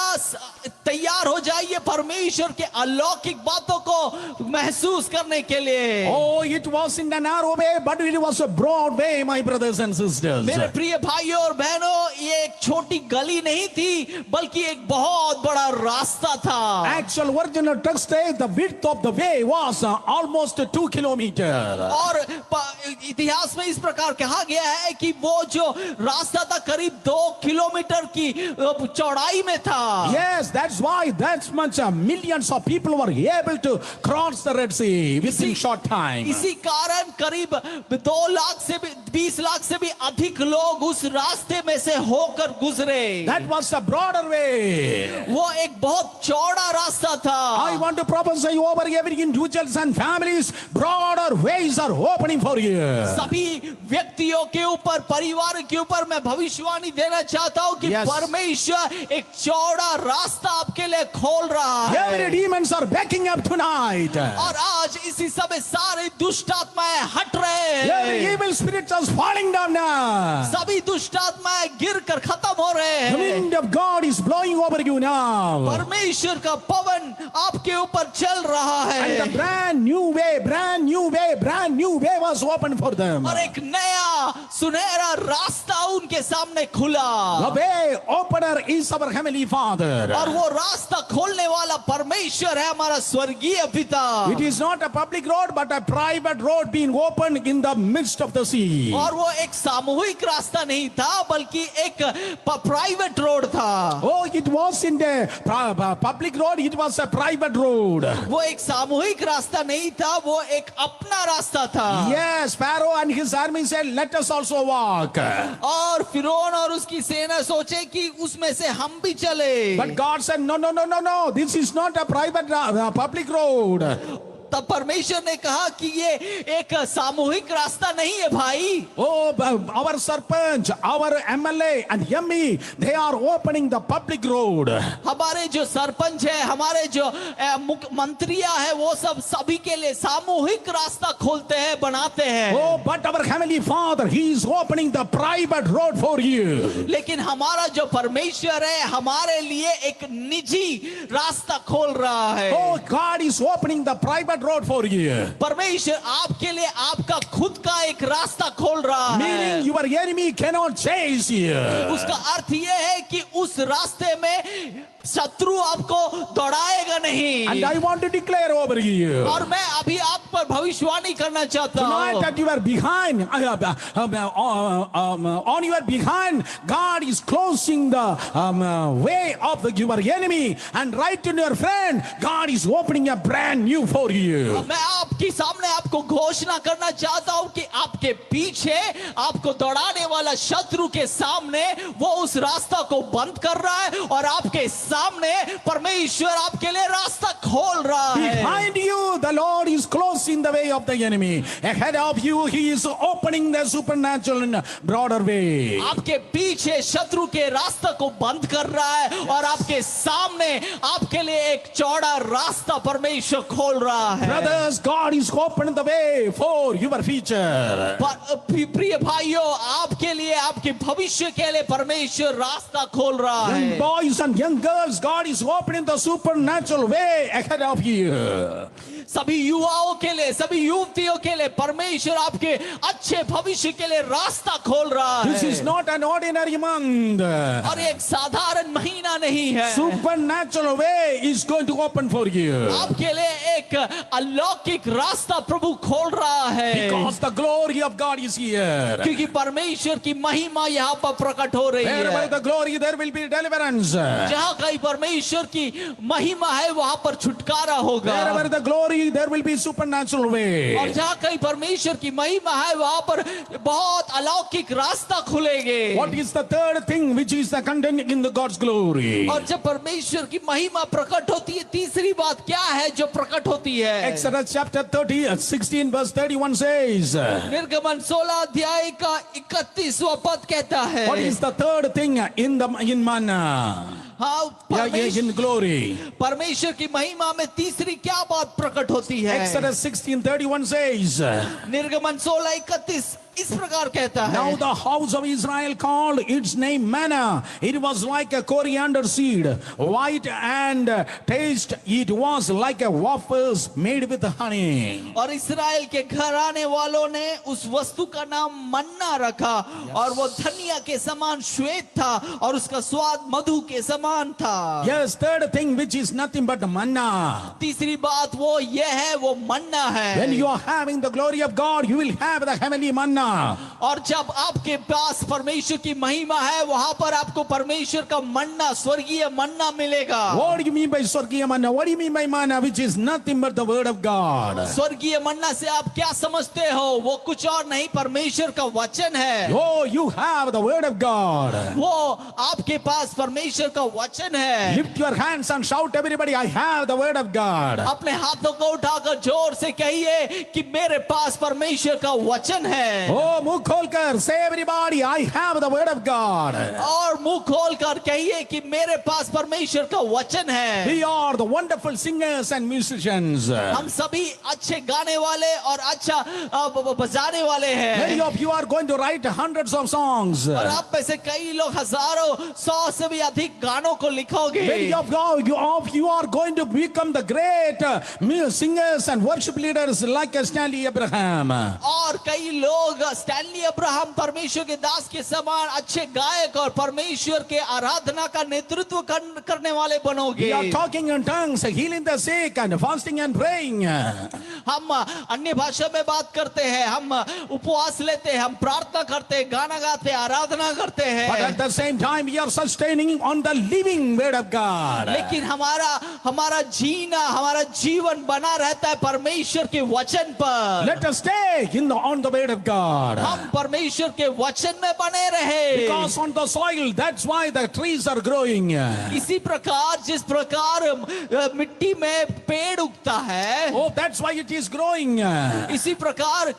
तैयार हो जाइए परमेश्वर के अलौकिक बातों को महसूस करने के लिए। Oh, it was in a narrow way, but it was a broad way, my brothers and sisters. मेरे प्रिय भाइयों और बहनों, ये एक छोटी गली नहीं थी बल्कि एक बहुत बड़ा रास्ता था। Actual original text says the width of the way was almost 2 kilometers. और इतिहास में इस प्रकार कहा गया है कि वो जो रास्ता था करीब 2 किलोमीटर की चौड़ाई में था। Yes, that's why that much millions of people were able to cross the Red Sea within short time. इसी कारण करीब 2 लाख से भी 20 लाख से भी अधिक लोग उस रास्ते में से होकर गुजरे। That was a broader way. वो एक बहुत चौड़ा रास्ता था। I want to prophesy over every individuals and families, broader ways are opening for you. सभी व्यक्तियों के ऊपर, परिवार के ऊपर मैं भविष्यवाणी देना चाहता हूँ कि Yes. परमेश्वर एक चौड़ा रास्ता आपके लिए खोल रहा है। Every demons are backing up tonight. और आज आज इसी समय सारे दुष्ट आत्माएं हट रहे Every हैं, evil spirits are falling down now. सभी दुष्ट आत्माएं गिर कर खत्म हो रहे The हैं। wind of God is blowing over you now. परमेश्वर का पवन आपके ऊपर चल रहा And the है brand new way was opened for them. और एक नया सुनहरा रास्ता उनके सामने खुला। The way opener is our Heavenly Father. और वो रास्ता खोलने वाला परमेश्वर है हमारा स्वर्गीय पिता। It is not a public road but a private road being opened in the midst of the sea. और वो एक सामूहिक रास्ता नहीं था बल्कि एक प्राइवेट रोड था। Oh, it was in the public road, it was a private road. वो एक सामूहिक रास्ता नहीं था, वो एक अपना रास्ता था। Yes, Pharaoh and his army said, let us also walk. और फिरौन और उसकी सेना सोचे कि उसमें से हम भी चले। But God said, no, this is not a private, public road. तब परमेश्वर ने कहा कि ये एक सामूहिक रास्ता नहीं है भाई। Oh, our sarpanch, our MLA and MP, they are opening the public road. हमारे जो सरपंच है, हमारे जो मंत्रियां है, वो सब सभी के लिए सामूहिक रास्ता खोलते हैं, बनाते हैं। Oh, but our Heavenly Father, He is opening the private road for you. लेकिन हमारा जो परमेश्वर है हमारे लिए एक निजी रास्ता खोल रहा है। Oh, God is opening the private road for you. परमेश्वर आपके लिए आपका खुद का एक रास्ता खोल रहा Meaning है। your enemy cannot chase you. उसका अर्थ यह है कि उस रास्ते में शत्रु आपको दौड़ाएगा नहीं। And I want to declare over you. और मैं अभी आप पर भविष्यवाणी करना चाहता Tonight हूँ that you are behind, on your behind, God is closing the way of your enemy, and right in your friend, God is opening a brand new for you. मैं आपके सामने आपको घोषणा करना चाहता हूं कि आपके पीछे आपको दौड़ाने वाला शत्रु के सामने वो उस रास्ता को बंद कर रहा है और आपके सामने परमेश्वर आपके लिए रास्ता खोल रहा है। Behind you, the Lord is closing the way of the enemy. Ahead of you, He is opening the supernatural in a broader way. आपके पीछे शत्रु के रास्ता को बंद कर रहा है और आपके सामने आपके लिए एक चौड़ा रास्ता परमेश्वर खोल रहा है। Brothers, God is opening the way for your future. प्रिय भाइयों, आपके लिए आपके भविष्य के लिए परमेश्वर रास्ता खोल रहा Young है। boys and young girls, God is opening the supernatural way ahead of you. सभी युवाओं के लिए, सभी युवतियों के लिए परमेश्वर आपके अच्छे भविष्य के लिए रास्ता खोल रहा है। This is not an ordinary month. और एक साधारण महीना नहीं है। Supernatural way is going to open for you. आपके लिए एक अलौकिक रास्ता प्रभु खोल रहा है। Because the glory of God is here. क्योंकि परमेश्वर की महिमा यहाँ पर प्रकट हो रही Wherever है। the glory, there will be deliverance. जहाँ कहीं परमेश्वर की महिमा है वहाँ पर छुटकारा होगा। Wherever the glory, there will be supernatural way. और जहाँ कहीं परमेश्वर की महिमा है वहाँ पर बहुत अलौकिक रास्ता खुलेंगे। What is the third thing which is the content in the God's glory? और जब परमेश्वर की महिमा प्रकट होती है, तीसरी बात क्या है जो प्रकट होती है? Exodus chapter 16 verse 31 says, निर्गमन 16 अध्याय का 31वां पद कहता है। what is the third thing in manna? हाँ, In glory. परमेश्वर की महिमा में तीसरी क्या बात प्रकट होती है? Exodus 16:31 says, निर्गमन 16:31 इस प्रकार कहता है। now the house of Israel called its name manna. It was like a coriander seed, white and taste. It was like a wafers made with honey. और इस्राएल के घर आने वालों ने उस वस्तु का नाम मन्ना रखा और वो धनिया के समान श्वेत था और उसका स्वाद मधु के समान था। Yes, third thing which is nothing but manna. तीसरी बात वो ये है, वो मन्ना है। When you are having the glory of God, you will have the heavenly manna. और जब आपके पास परमेश्वर की महिमा है वहां पर आपको परमेश्वर का मन्ना, स्वर्गीय मन्ना मिलेगा। What do you mean by swargiya manna? What do you mean by manna, which is nothing but the word of God? स्वर्गीय मन्ना से आप क्या समझते हो? वो कुछ और नहीं, परमेश्वर का वचन है। Oh, you have the word of God. वो आपके पास परमेश्वर का वचन है। Lift your hands and shout, everybody, I have the word of God. अपने हाथों को उठाकर जोर से कहिए कि मेरे पास परमेश्वर का वचन है। Oh, मुंह खोलकर say everybody, I have the word of God. और मुंह खोलकर कहिए कि मेरे पास परमेश्वर का वचन है। We are the wonderful singers and musicians. हम सभी अच्छे गाने वाले और अच्छा बजाने वाले Many हैं। of you are going to write hundreds of songs. और आप में से कई लोग हजारों 100 से भी अधिक गानों को लिखोगे। Many of you are going to become the great singers and worship leaders like Stanley Abraham. और कई लोग स्टैनली अब्राहम परमेश्वर के दास के समान अच्छे गायक और परमेश्वर के आराधना का नेतृत्व करने वाले बनोगे। We are talking in tongues, healing the sick and fasting and praying. हम अन्य भाषा में बात करते हैं, हम उपवास लेते हैं, हम प्रार्थना करते हैं, गाना गाते हैं, आराधना करते But हैं। at the same time, we are sustaining on the living word of God. लेकिन हमारा जीना, हमारा जीवन बना रहता है परमेश्वर के वचन पर। Let us stay on the word of God. हम परमेश्वर के वचन में बने रहे। Because on the soil, that's why the trees are growing. इसी प्रकार जिस प्रकार मिट्टी में पेड़ उगता है, Oh, that's why it is growing. इसी प्रकार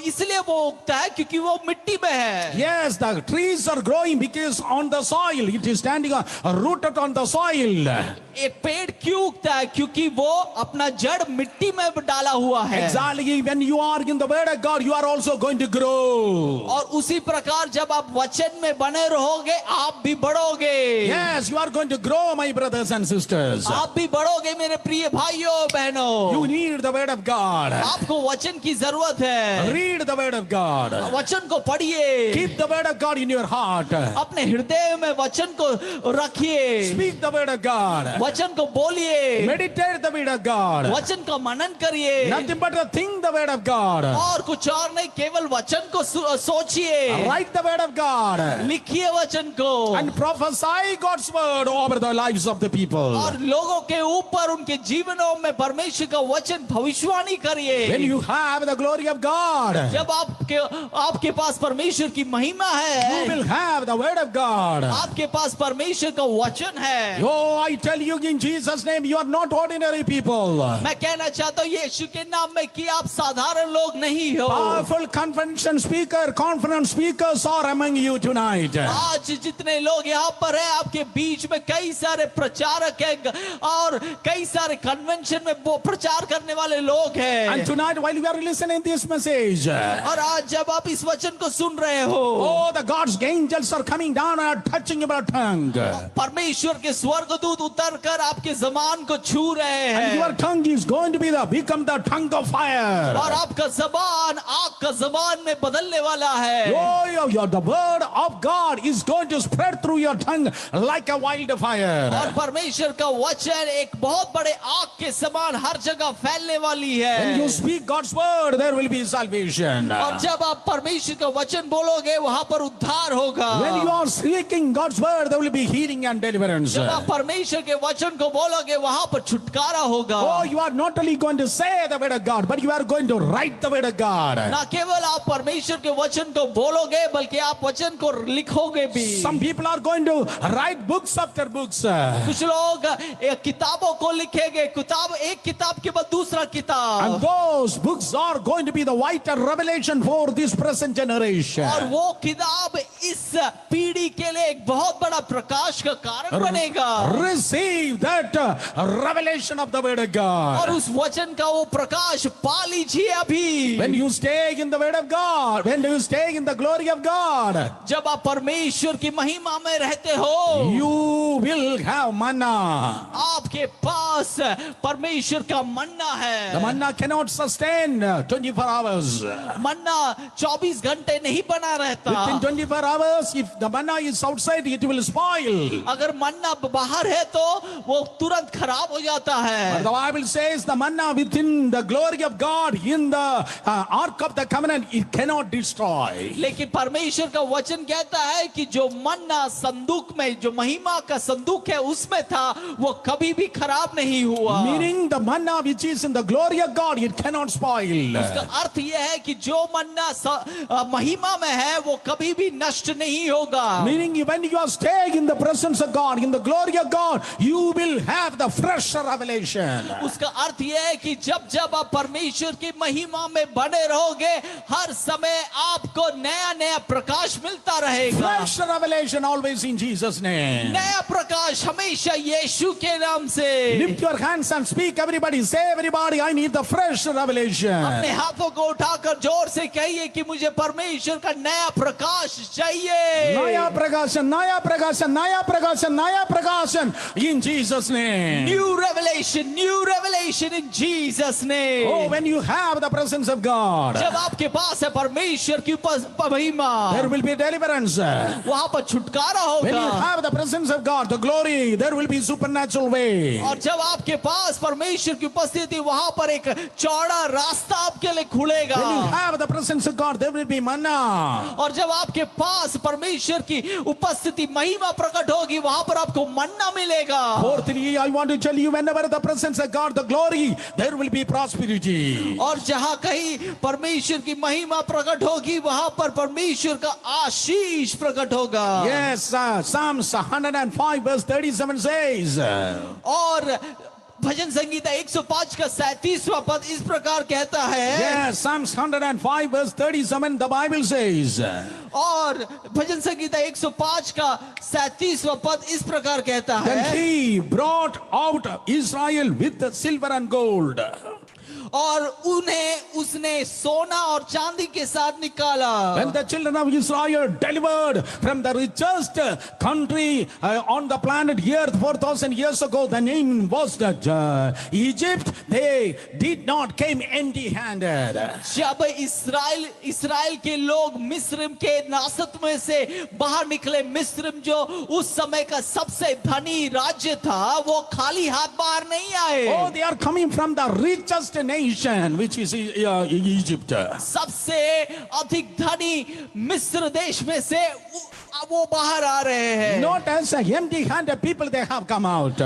इसलिए वो उगता है क्योंकि वो मिट्टी में है। Yes, the trees are growing because on the soil, it is standing rooted on the soil. एक पेड़ क्यों उगता है? क्योंकि वो अपना जड़ मिट्टी में डाला हुआ है। Exactly, when you are in the word of God, you are also going to grow. और उसी प्रकार जब आप वचन में बने रहोगे, आप भी बढ़ोगे। Yes, you are going to grow, my brothers and sisters. आप भी बढ़ोगे मेरे प्रिय भाइयों बहनों। You need the word of God. आपको वचन की जरूरत है। Read the word of God. वचन को पढ़िए। Keep the word of God in your heart. अपने हृदय में वचन को रखिए। Speak the word of God. वचन को बोलिए। Meditate the word of God. वचन का मनन करिए। Nothing but to think the word of God. और कुछ और नहीं, केवल वचन को सोचिए। Write the word of God. लिखिए वचन को। And prophesy God's word over the lives of the people. और लोगों के ऊपर उनके जीवनों में परमेश्वर का वचन भविष्यवाणी करिए। When you have the glory of God, जब आपके पास परमेश्वर की महिमा you will है, have the word of God. आपके पास परमेश्वर का वचन है। Oh, I tell you in Jesus' name, you are not ordinary people. मैं कहना चाहता हूँ यीशु के नाम में कि आप साधारण लोग नहीं हो। Powerful conference speakers are among you tonight. आज जितने लोग यहाँ पर हैं, आपके बीच में कई सारे प्रचारक हैं और कई सारे कन्वेंशन में प्रचार करने वाले लोग हैं। And tonight, while we are listening this message, और आज जब आप इस वचन को सुन रहे हो, oh, the God's angels are coming down and are touching your tongue. परमेश्वर के स्वर्गदूत उतर कर आपके जबान को छू रहे And your हैं। tongue is going to become the tongue of fire. और आपका जबान आग का जबान में बदलने वाला है। Oh, the word of God is going to spread through your tongue like a wildfire. और परमेश्वर का वचन एक बहुत बड़े आग के समान हर जगह फैलने वाली है। When you speak God's word, there will be salvation. और जब आप परमेश्वर का वचन बोलोगे, वहां पर उद्धार होगा। When you are speaking God's word, there will be healing and deliverance. जब आप परमेश्वर के वचन को बोलोगे, वहां पर छुटकारा होगा। Oh, you are not only going to say the word of God, but you are going to write the word of God. ना केवल आप परमेश्वर के वचन को बोलोगे, बल्कि आप वचन को लिखोगे भी। Some people are going to write books after books. कुछ लोग किताबों को लिखेंगे, एक किताब के बाद दूसरा किताब। And those books are going to be the vital revelation for this present generation. और वो किताब इस पीढ़ी के लिए एक बहुत बड़ा प्रकाश का कारण बनेगा। Receive that revelation of the word of और God. उस वचन का वो प्रकाश पा लीजिए अभी। When you stay in the word of God, when you stay in the glory of God, जब आप परमेश्वर की महिमा में रहते हो, you will have manna. आपके पास परमेश्वर का मन्ना है। The manna cannot sustain 24 hours. मन्ना 24 घंटे नहीं बना रहता। Within 24 hours, if the manna is outside, it will spoil. अगर मन्ना बाहर है तो वो तुरंत खराब हो जाता है। But the Bible says the manna within the glory of God in the ark of the covenant, it cannot destroy. लेकिन परमेश्वर का वचन कहता है कि जो मन्ना संदूक में, जो महिमा का संदूक है उसमें था, वो कभी भी खराब नहीं हुआ। Meaning the manna which is in the glory of God, it cannot spoil. उसका अर्थ यह है कि जो मन्ना महिमा में है वो कभी भी नष्ट नहीं होगा। Meaning when you are staying in the presence of God, in the glory of God, you will have the fresh revelation. उसका अर्थ यह है कि जब जब आप परमेश्वर की महिमा में बने रहोगे, हर हर समय आपको नया नया प्रकाश मिलता रहेगा। Fresh revelation always in Jesus' name. नया प्रकाश हमेशा यीशु के नाम से। Lift your hands and speak. Everybody, say everybody, I need the fresh revelation. अपने हाथों को उठाकर जोर से कहिए कि मुझे परमेश्वर का नया प्रकाश चाहिए। Naya prakashan, naya prakashan, naya prakashan, naya prakashan in Jesus' name. New revelation in Jesus name. Oh, when you have the presence of God, जब आपके पास है परमेश्वर की महिमा, there will be deliverance. वहां पर छुटकारा When you होगा। have the presence of God, the glory, there will be supernatural way. और जब आपके पास परमेश्वर की उपस्थिति, वहां पर एक चौड़ा रास्ता आपके लिए खुलेगा। When you have the presence of God, there will be manna. और जब आपके पास परमेश्वर की उपस्थिति महिमा प्रकट होगी, वहां पर आपको मन्ना मिलेगा। Fourthly, I want to tell you, whenever the presence of God, the glory, there will be prosperity. और जहां कहीं परमेश्वर की महिमा प्रकट होगी, वहां पर परमेश्वर का आशीष प्रकट होगा। Yes, Psalms 105 verse 37 says, और भजन संगीता 105 का 37वां पद इस प्रकार कहता है। yes, Psalms 105 verse 37, the Bible says, और भजन संगीता 105 का 37वां पद इस प्रकार कहता then है। he brought out Israel with the silver and gold. और उन्हें उसने सोना और चांदी के साथ निकाला। When the children of Israel delivered from the richest country on the planet Earth 4,000 years ago, the name was that Egypt, they did not came empty-handed. जब इस्राएल के लोग मिस्र के नासत में से बाहर निकले, मिस्र जो उस समय का सबसे धनी राज्य था, वो खाली हाथ बाहर नहीं आए। Oh, they are coming from the richest nation, which is Egypt. सबसे अधिक धनी मिस्र देश में से वो बाहर आ रहे हैं। Not as empty-handed people they have come out.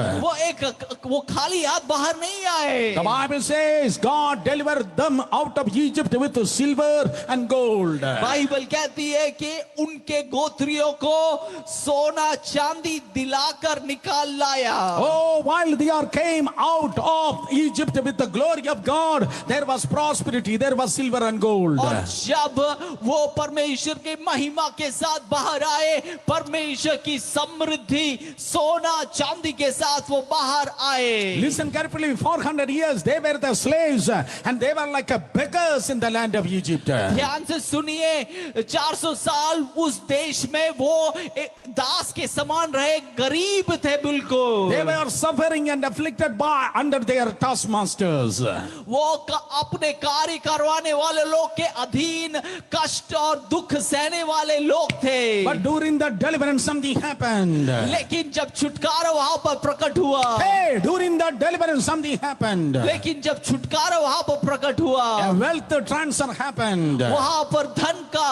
वो खाली हाथ बाहर नहीं आए। The Bible says God delivered them out of Egypt with silver and gold. Bible कहती है कि उनके गोत्रियों को सोना चांदी दिलाकर निकाल लाया। Oh, while they came out of Egypt with the glory of God, there was prosperity, there was silver and gold. और जब वो परमेश्वर के महिमा के साथ बाहर आए, परमेश्वर की समृद्धि सोना चांदी के साथ वो बाहर आए। Listen carefully, 400 years they were the slaves and they were like beggars in the land of Egypt. ध्यान से सुनिए, 400 साल उस देश में वो एक दास के समान रहे, गरीब थे बिल्कुल। They were suffering and afflicted by under their taskmasters. वो अपने कार्य करवाने वाले लोग के अधीन कष्ट और दुख सहने वाले लोग थे। But during the deliverance something happened. लेकिन जब छुटकारा वहां पर प्रकट हुआ, Hey, during the deliverance something happened. लेकिन जब छुटकारा वहां पर प्रकट हुआ, A wealth transfer happened. वहां पर धन का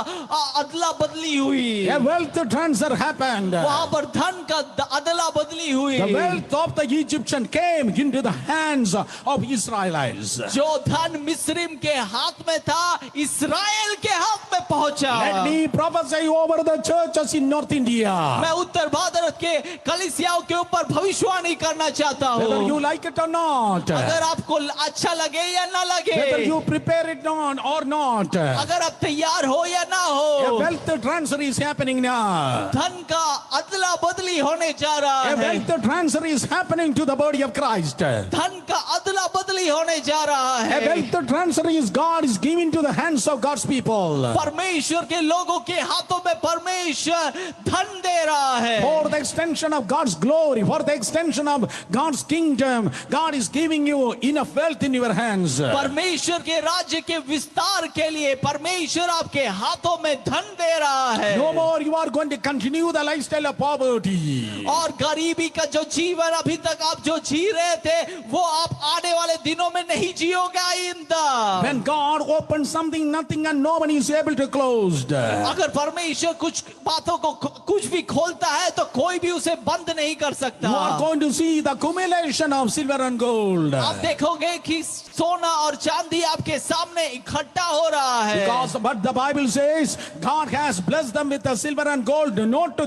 अदला बदली हुई। A wealth transfer happened. वहां पर धन का अदला बदली हुई। The wealth of the Egyptian came into the hands of Israelites. जो धन मिस्रिम के हाथ में था, इस्राएल के हाथ में पहुंचा। Let me prophesy over the churches in North India. मैं उत्तर भारत के कलीसियाओं के ऊपर भविष्यवाणी करना चाहता हूँ। Whether you like it or not, अगर आपको अच्छा लगे या ना लगे, whether you prepare it on or not, a अगर आप तैयार हो या ना हो, wealth transfer is happening now. धन का अदला बदली होने जा रहा A है। wealth transfer is happening to the body of Christ. A धन का अदला बदली होने जा रहा है। wealth transfer is God is giving to the hands of God's people. परमेश्वर के लोगों के हाथों में परमेश्वर धन दे रहा है। For the extension of God's glory, for the extension of God's kingdom, God is giving you enough wealth in your hands. परमेश्वर के राज्य के विस्तार के लिए परमेश्वर आपके हाथों में धन दे रहा है। No more you are going to continue the lifestyle of poverty. और गरीबी का जो जीवन अभी तक आप जो जी रहे थे, वो आप आने वाले दिनों में नहीं जियोगे आइंदा। When God opens something, nothing and no one is able to close. अगर परमेश्वर कुछ बातों को कुछ भी खोलता है तो कोई भी उसे बंद नहीं कर सकता। You are going to see the accumulation of silver and gold. आप देखोगे कि सोना और चांदी आपके सामने इकट्ठा हो रहा है। Because but the Bible says God has blessed them with the silver and gold, not to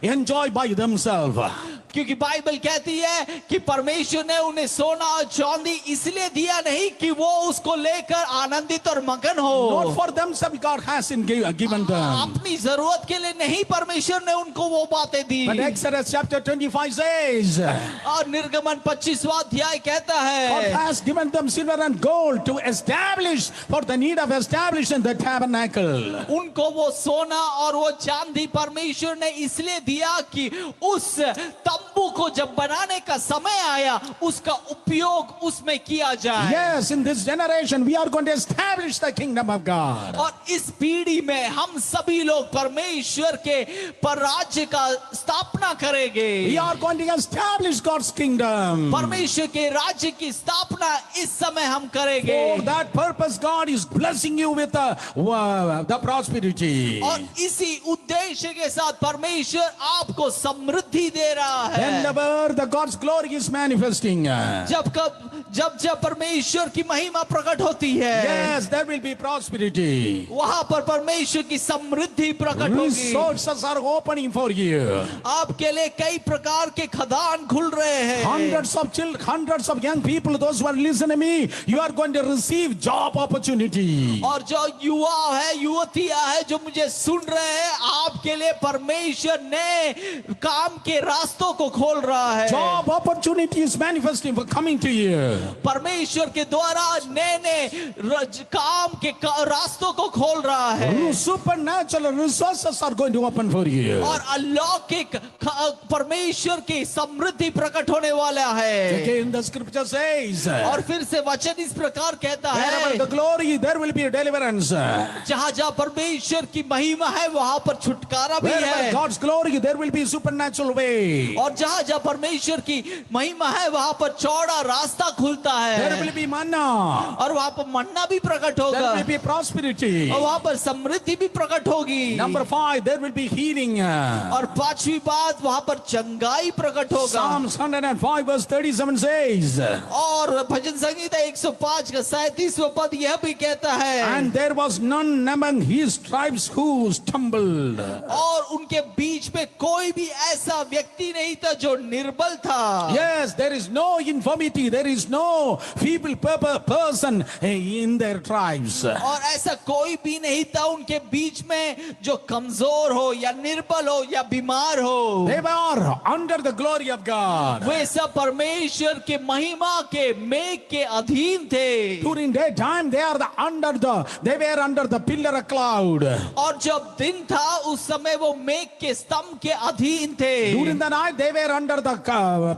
enjoy by themselves. क्योंकि बाइबल कहती है कि परमेश्वर ने उन्हें सोना और चांदी इसलिए दिया नहीं कि वो उसको लेकर आनंदित और मगन हो। Not for themselves God has given them. अपनी जरूरत के लिए नहीं परमेश्वर ने उनको वो बातें दी। But Exodus chapter 25 says, और निर्गमन 25वां अध्याय कहता God है has given them silver and gold to establish for the need of establishing the tabernacle. उनको वो सोना और वो चांदी परमेश्वर ने इसलिए दिया कि उस तंबू को जब बनाने का समय आया उसका उपयोग उसमें किया जाए। Yes, in this generation we are going to establish the kingdom of God. और इस पीढ़ी में हम सभी लोग परमेश्वर के पर राज्य का स्थापना करेंगे। We are going to establish God's kingdom. परमेश्वर के राज्य की स्थापना इस समय हम करेंगे। For that purpose God is blessing you with the prosperity. और इसी उद्देश्य के साथ परमेश्वर आपको समृद्धि दे रहा है। Whenever the God's glory is manifesting, जब परमेश्वर की महिमा प्रकट होती है, yes, there will be prosperity. वहां पर परमेश्वर की समृद्धि प्रकट होगी। Resources are opening for you. आपके लिए कई प्रकार के खदान खुल रहे हैं। Hundreds of young people, those who are listening to me, you are going to receive job opportunity. और जो युवा है, युवतियां है जो मुझे सुन रहे हैं, आपके लिए परमेश्वर ने काम के रास्तों को खोल रहा है। Job opportunity is manifesting, coming to you. परमेश्वर के द्वारा नए काम के रास्तों को खोल रहा है। Supernatural resources are going to open for you. और अलौकिक परमेश्वर की समृद्धि प्रकट होने वाला है। Again the scripture says, और फिर से वचन इस प्रकार कहता wherever है, the glory there will be deliverance. जहाँ जहाँ परमेश्वर की महिमा है वहां पर छुटकारा भी Wherever है। God's glory there will be supernatural way. और जहाँ जहाँ परमेश्वर की महिमा है वहां पर चौड़ा रास्ता खुलता There will है। be manna. और वहां पर मन्ना भी प्रकट होगा। There will be prosperity. और वहां पर समृद्धि भी प्रकट होगी। Number 5, there will be healing. और पांचवी बात वहां पर चंगाई प्रकट होगा। Psalms 105 verse 37 says, और भजन संगीता 105 का 37वां पद यह भी कहता है, and there was none among his tribes who stumbled. और उनके बीच में कोई भी ऐसा व्यक्ति नहीं था जो निर्बल था। Yes, there is no infirmity, there is no feeble person in their tribes. और ऐसा कोई भी नहीं था उनके बीच में जो कमजोर हो या निर्बल हो या बीमार हो। They were under the glory of God. वे सब परमेश्वर के महिमा के मेघ के अधीन थे। During daytime they were under the pillar of cloud. और जब दिन था उस समय वो मेघ के स्तंभ के अधीन थे। During the night they were under the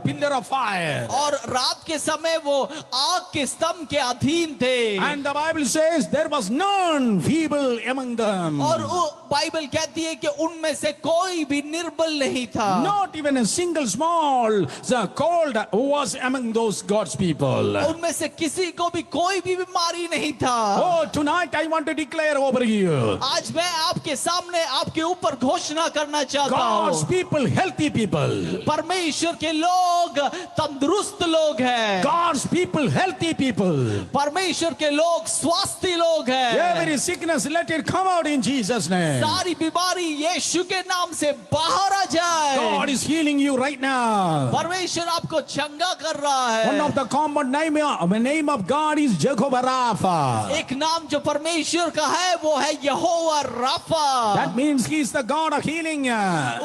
pillar of fire. और रात के समय वो आग के स्तंभ के अधीन थे। And the Bible says there was none feeble among them. और बाइबल कहती है कि उनमें से कोई भी निर्बल नहीं था। Not even a single small cold was among those God's people. उनमें से किसी को भी कोई भी बीमारी नहीं था। Oh, tonight I want to declare over you. आज मैं आपके सामने आपके ऊपर घोषणा करना चाहता God's हूँ, people, healthy people. परमेश्वर के लोग तंदुरुस्त लोग हैं। God's people, healthy people. परमेश्वर के लोग स्वास्थ्य लोग हैं। Every sickness, let it come out in Jesus' name. सारी बीमारी यीशु के नाम से बाहर आ जाए। God is healing you right now. परमेश्वर आपको चंगा कर रहा है। One of the common name of God is Jehovah Rapha. एक नाम जो परमेश्वर का है वो है यहोवा Rafa. That means He is the God of healing.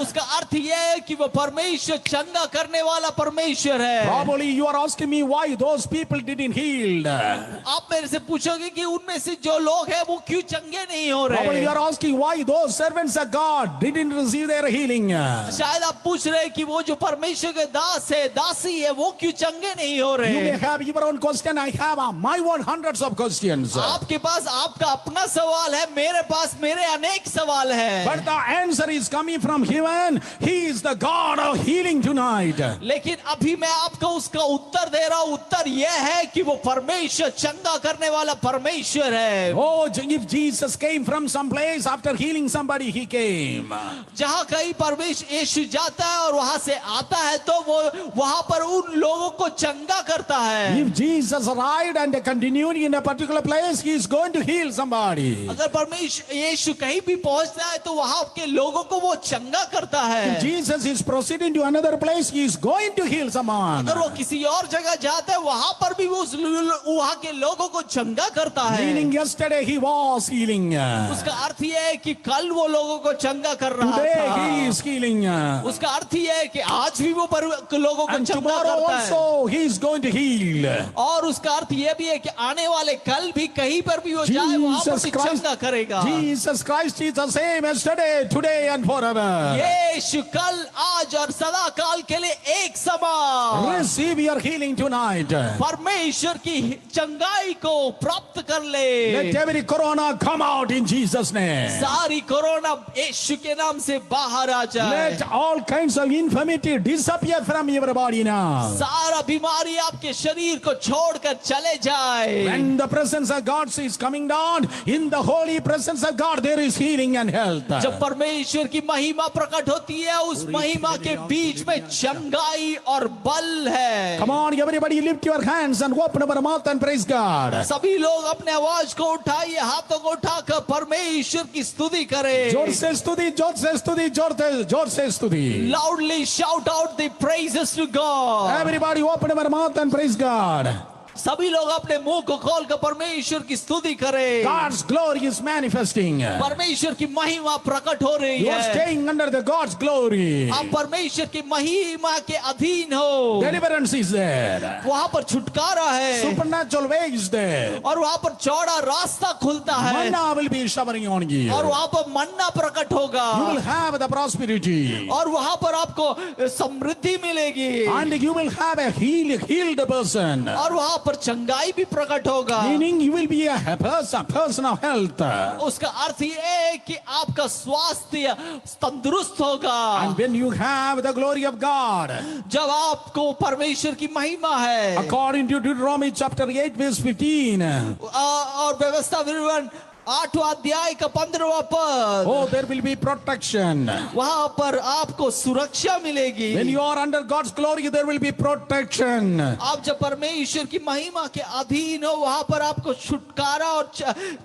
उसका अर्थ यह है कि वो परमेश्वर चंगा करने वाला परमेश्वर है। Probably you are asking me why those people didn't heal. आप मेरे से पूछोगे कि उनमें से जो लोग हैं वो क्यों चंगे नहीं हो Probably you रहे। are asking why those servants of God didn't receive their healing. शायद आप पूछ रहे हैं कि वो जो परमेश्वर के दास है, दासी है, वो क्यों चंगे नहीं हो You may रहे। have your own question. I have my own hundreds of questions. आपके पास आपका अपना सवाल है, मेरे पास मेरे अनेक सवाल है। But the answer is coming from heaven. He is the God of healing tonight. लेकिन अभी मैं आपको उसका उत्तर दे रहा हूं। उत्तर यह है कि वो परमेश्वर चंगा करने वाला परमेश्वर है। Oh, if Jesus came from some place, after healing somebody, he came. जहाँ कहीं परमेश्वर यीशु जाता है और वहां से आता है तो वो वहां पर उन लोगों को चंगा करता है। If Jesus arrived and continued in a particular place, he is going to heal somebody. अगर परमेश्वर यीशु कहीं भी पहुंचता है तो वहां के लोगों को वो चंगा करता है। If Jesus is proceeding to another place, he is going to heal someone. अगर वो किसी और जगह जाता है वहां पर भी वो वहां के लोगों को चंगा करता है। Meaning yesterday he was healing. उसका अर्थ ये है कि कल वो लोगों को चंगा कर रहा Today था। he is healing. उसका अर्थ ये है कि आज भी वो लोगों को And चंगा tomorrow करता है। also he is going to heal. और उसका अर्थ ये भी है कि आने वाले कल भी कहीं पर भी वो जाए वहां पर Jesus भी Christ, चंगा करेगा। Jesus Christ is the same yesterday, today and forever. यीशु कल आज और सदा काल के लिए एक समान। Receive your healing tonight. परमेश्वर की चंगाई को प्राप्त कर ले। Let every corona come out in Jesus' name. सारी कोरोना यीशु के नाम से बाहर आ जाए। Let all kinds of infirmity disappear from your body now. सारा बीमारी आपके शरीर को छोड़कर चले जाए। When the presence of God is coming down, in the holy presence of God there is healing and health. जब परमेश्वर की महिमा प्रकट होती है उस महिमा के बीच में चंगाई और बल है। Come on, everybody lift your hands and open your mouth and praise God. सभी लोग अपने आवाज को उठाइए, हाथों को उठाकर परमेश्वर की स्तुति करें। जोर से स्तुति, जोर से स्तुति, जोर से स्तुति. Loudly shout out the praises to God. Everybody open your mouth and praise God. सभी लोग अपने मुंह को खोलकर परमेश्वर की स्तुति करें। God's glory is manifesting. परमेश्वर की महिमा प्रकट हो रही You are है। staying under the God's glory. आप परमेश्वर की महिमा के अधीन हो। Deliverance is there. वहां पर छुटकारा है Supernatural way is there. और वहां पर चौड़ा रास्ता खुलता है Manna will be showering on you. और वहां पर मन्ना प्रकट होगा You will have the prosperity. और वहां पर आपको समृद्धि मिलेगी And you will have a healed person. और वहां पर चंगाई भी प्रकट होगा। Meaning you will be a person of health. उसका अर्थ ये है कि आपका स्वास्थ्य तंदुरुस्त होगा। And when you have the glory of God, जब आपको परमेश्वर की महिमा है according to Deuteronomy chapter 8 verse 15, और व्यवस्था विवरण 8वां अध्याय का 15वां पद, oh, there will be protection. वहां पर आपको सुरक्षा मिलेगी। When you are under God's glory, there will be protection. आप जब परमेश्वर की महिमा के अधीन हो वहां पर आपको छुटकारा और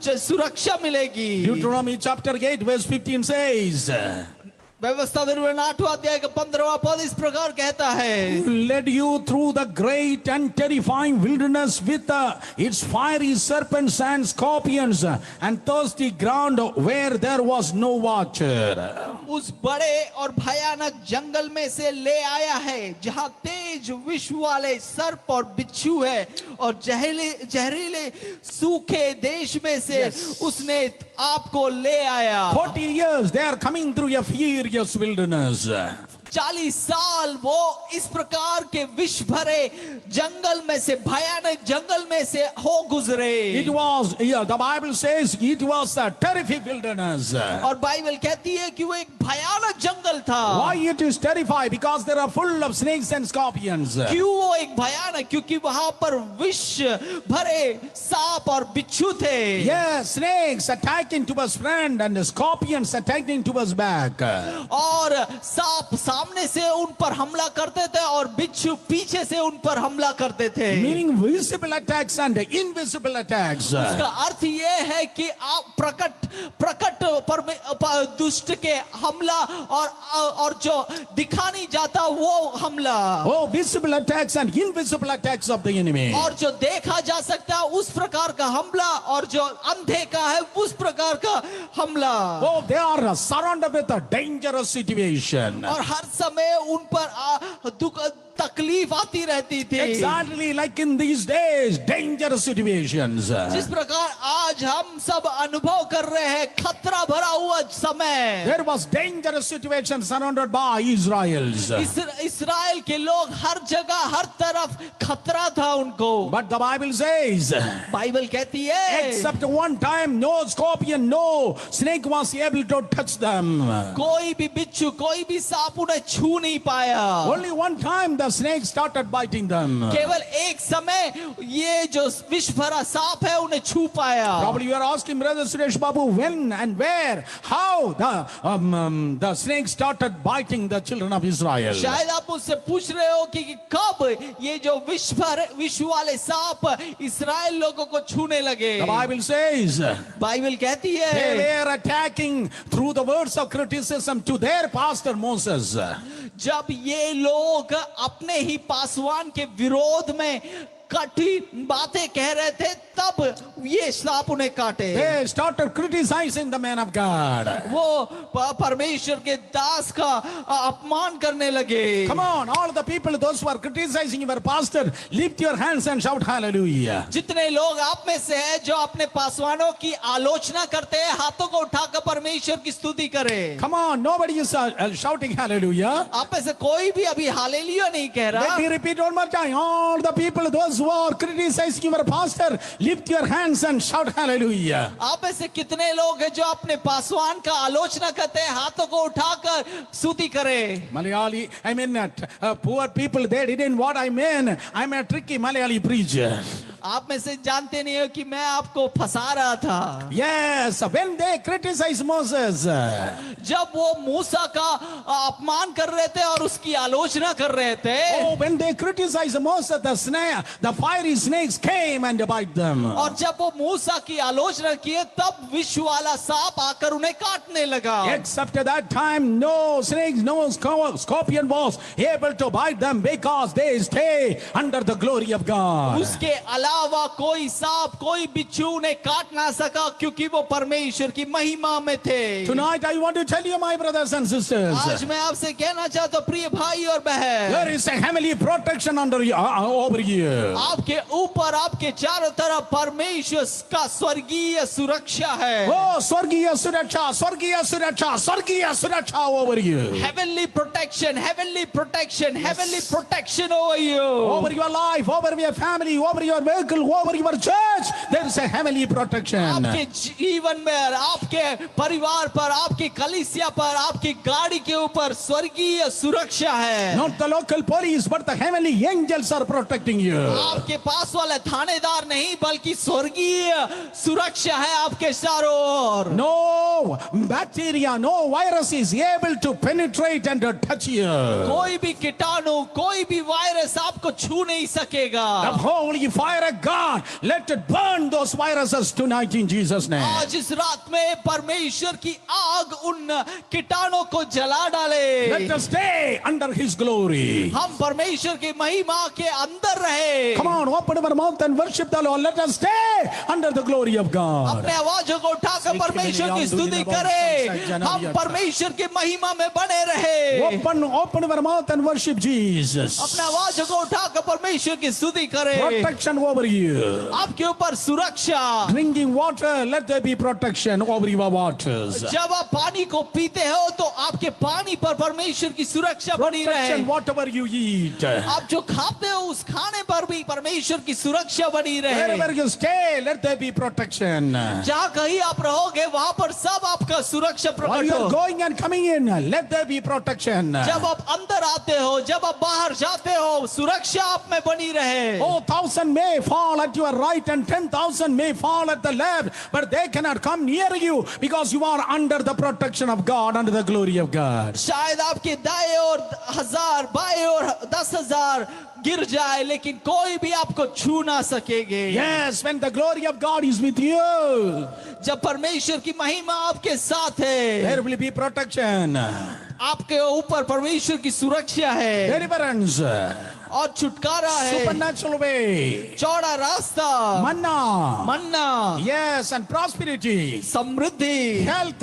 सुरक्षा मिलेगी। Deuteronomy chapter 8 verse 15 says, व्यवस्था विवरण 8वां अध्याय का 15वां पद इस प्रकार कहता है, led you through the great and terrifying wilderness with its fiery serpents and scorpions and thirsty ground where there was no water. उस बड़े और भयानक जंगल में से ले आया है जहां तेज विष वाले सर्प और बिच्छू है और जहरीले सूखे देश में से उसने आपको ले आया। 40 years they are coming through a furious wilderness. 40 साल वो इस प्रकार के विष भरे जंगल में से, भयानक जंगल में से हो गुजरे। It was, the Bible says it was a terrific wilderness. और बाइबल कहती है कि वो एक भयानक जंगल था। Why it is terrified? Because there are full of snakes and scorpions. क्यों वो एक भयानक? क्योंकि वहां पर विष भरे सांप और बिच्छू थे। Yes, snakes attacking to us friend and scorpions attacking to us back. और सांप सामने से उन पर हमला करते थे और बिच्छू पीछे से उन पर हमला करते थे। Meaning visible attacks and invisible attacks. उसका अर्थ ये है कि आप प्रकट दुष्ट के हमला और जो दिखा नहीं जाता वो हमला। Oh, visible attacks and invisible attacks of the enemy. और जो देखा जा सकता है उस प्रकार का हमला और जो अनदेखा है उस प्रकार का हमला। Oh, they are surrounded with a dangerous situation. और हर समय उन पर दुख तकलीफ आती रहती थी। Exactly like in these days, dangerous situations. जिस प्रकार आज हम सब अनुभव कर रहे हैं खतरा भरा हुआ समय। There was dangerous situation surrounded by Israels. इस्राएल के लोग हर जगह हर तरफ खतरा था उनको। But the Bible says, Bible कहती है except one time, no scorpion, no snake was able to touch them. कोई भी बिच्छू कोई भी सांप उन्हें छू नहीं पाया। Only one time the the snake started biting them. केवल एक समय ये जो विष भरा सांप है उन्हें छू पाया। Probably you are asking, Brother Suresh Babu, when and where, how the snake started biting the children of Israel. शायद आप मुझसे पूछ रहे हो कि कब ये जो विष वाले सांप इस्राएल लोगों को छूने लगे। The Bible says बाइबल कहती they है were attacking through the words of criticism to their pastor Moses. जब ये लोग अपने ही पासवान के विरोध में कठिन बातें कह रहे थे तब ये सांप उन्हें काटे। They started criticizing the man of God. वो परमेश्वर के दास का अपमान करने लगे। Come on, all the people, those who are criticizing your pastor, lift your hands and shout hallelujah. जितने लोग आप में से हैं जो अपने पासवानों की आलोचना करते हैं, हाथों को उठाकर परमेश्वर की स्तुति करें। Come on, nobody is shouting hallelujah. आप में से कोई भी अभी हालेलुया नहीं कह रहा। Let me repeat one more time. All the people, those who are criticizing your pastor, lift your hands and shout hallelujah. आप में से कितने लोग हैं जो अपने पासवान का आलोचना करते हैं, हाथों को उठाकर स्तुति करें। Malayali, I mean, poor people, they didn't what I mean. I'm a tricky Malayali preacher. आप में से जानते नहीं हो कि मैं आपको फंसा रहा था। Yes, when they criticize Moses, जब वो मूसा का अपमान कर रहे थे और उसकी आलोचना कर रहे थे, oh, when they criticize Moses, the fiery snakes came and bite them. और जब वो मूसा की आलोचना किए तब विष वाला सांप आकर उन्हें काटने लगा। Except at that time, no snakes, no scorpion was able to bite them because they stay under the glory of God. उसके अलावा कोई सांप कोई बिच्छू उन्हें काट ना सका क्योंकि वो परमेश्वर की महिमा में थे। Tonight I want to tell you, my brothers and sisters, आज मैं आपसे कहना चाहता हूँ प्रिय भाई और बहन, there is a heavenly protection under you, over you. आपके ऊपर आपके चारों तरफ परमेश्वर का स्वर्गीय सुरक्षा है। Oh, स्वर्गीय सुरक्षा, स्वर्गीय सुरक्षा, स्वर्गीय सुरक्षा over you. Heavenly protection, heavenly protection, heavenly protection over you. Over your life, over your family, over your vehicle, over your church, there is a heavenly protection. आपके जीवन में, आपके परिवार पर, आपकी कलीसिया पर, आपकी गाड़ी के ऊपर स्वर्गीय सुरक्षा है। Not the local police, but the heavenly angels are protecting you. आपके पास वाले थानेदार नहीं बल्कि स्वर्गीय सुरक्षा है आपके चारों ओर। No bacteria, no virus is able to penetrate and touch you. कोई भी कीटाणु, कोई भी वायरस आपको छू नहीं सकेगा। The holy fire of God, let it burn those viruses tonight in Jesus' name. आज इस रात में परमेश्वर की आग उन कीटाणुओं को जला डाले। Let us stay under His glory. हम परमेश्वर की महिमा के अंदर रहे। Come on, open our mouth and worship the Lord. Let us stay under the glory of God. अपने आवाजों को उठाकर परमेश्वर की स्तुति करें। हम परमेश्वर की महिमा में बने रहे। Open our mouth and worship Jesus. अपने आवाजों को उठाकर परमेश्वर की स्तुति करें। Protection over you. आपके ऊपर सुरक्षा। Drinking water, let there be protection over your waters. जब आप पानी को पीते हो तो आपके पानी पर परमेश्वर की सुरक्षा बनी रहे। Protection whatever you eat. आप जो खाते हो उस खाने पर भी परमेश्वर की सुरक्षा बनी रहे। Wherever you stay, let there be protection. जहाँ कहीं आप रहोगे वहाँ पर सब आपका सुरक्षा While प्रकट you हो। are going and coming in, let there be protection. जब आप अंदर आते हो, जब आप बाहर जाते हो, सुरक्षा आप में बनी रहे। Oh, 1,000 may fall at your right and 10,000 may fall at the left, but they cannot come near you because you are under the protection of God, under the glory of God. शायद आपके दाएं और 1000, बाएं और 10,000 गिर जाए लेकिन कोई भी आपको छू ना सकेंगे। Yes, when the glory of God is with you, जब परमेश्वर की महिमा आपके साथ है, there will be protection, आपके ऊपर परमेश्वर की सुरक्षा है deliverance, और छुटकारा है, supernatural way, चौड़ा रास्ता, manna, Manna, yes, and prosperity, Samriddhi, health,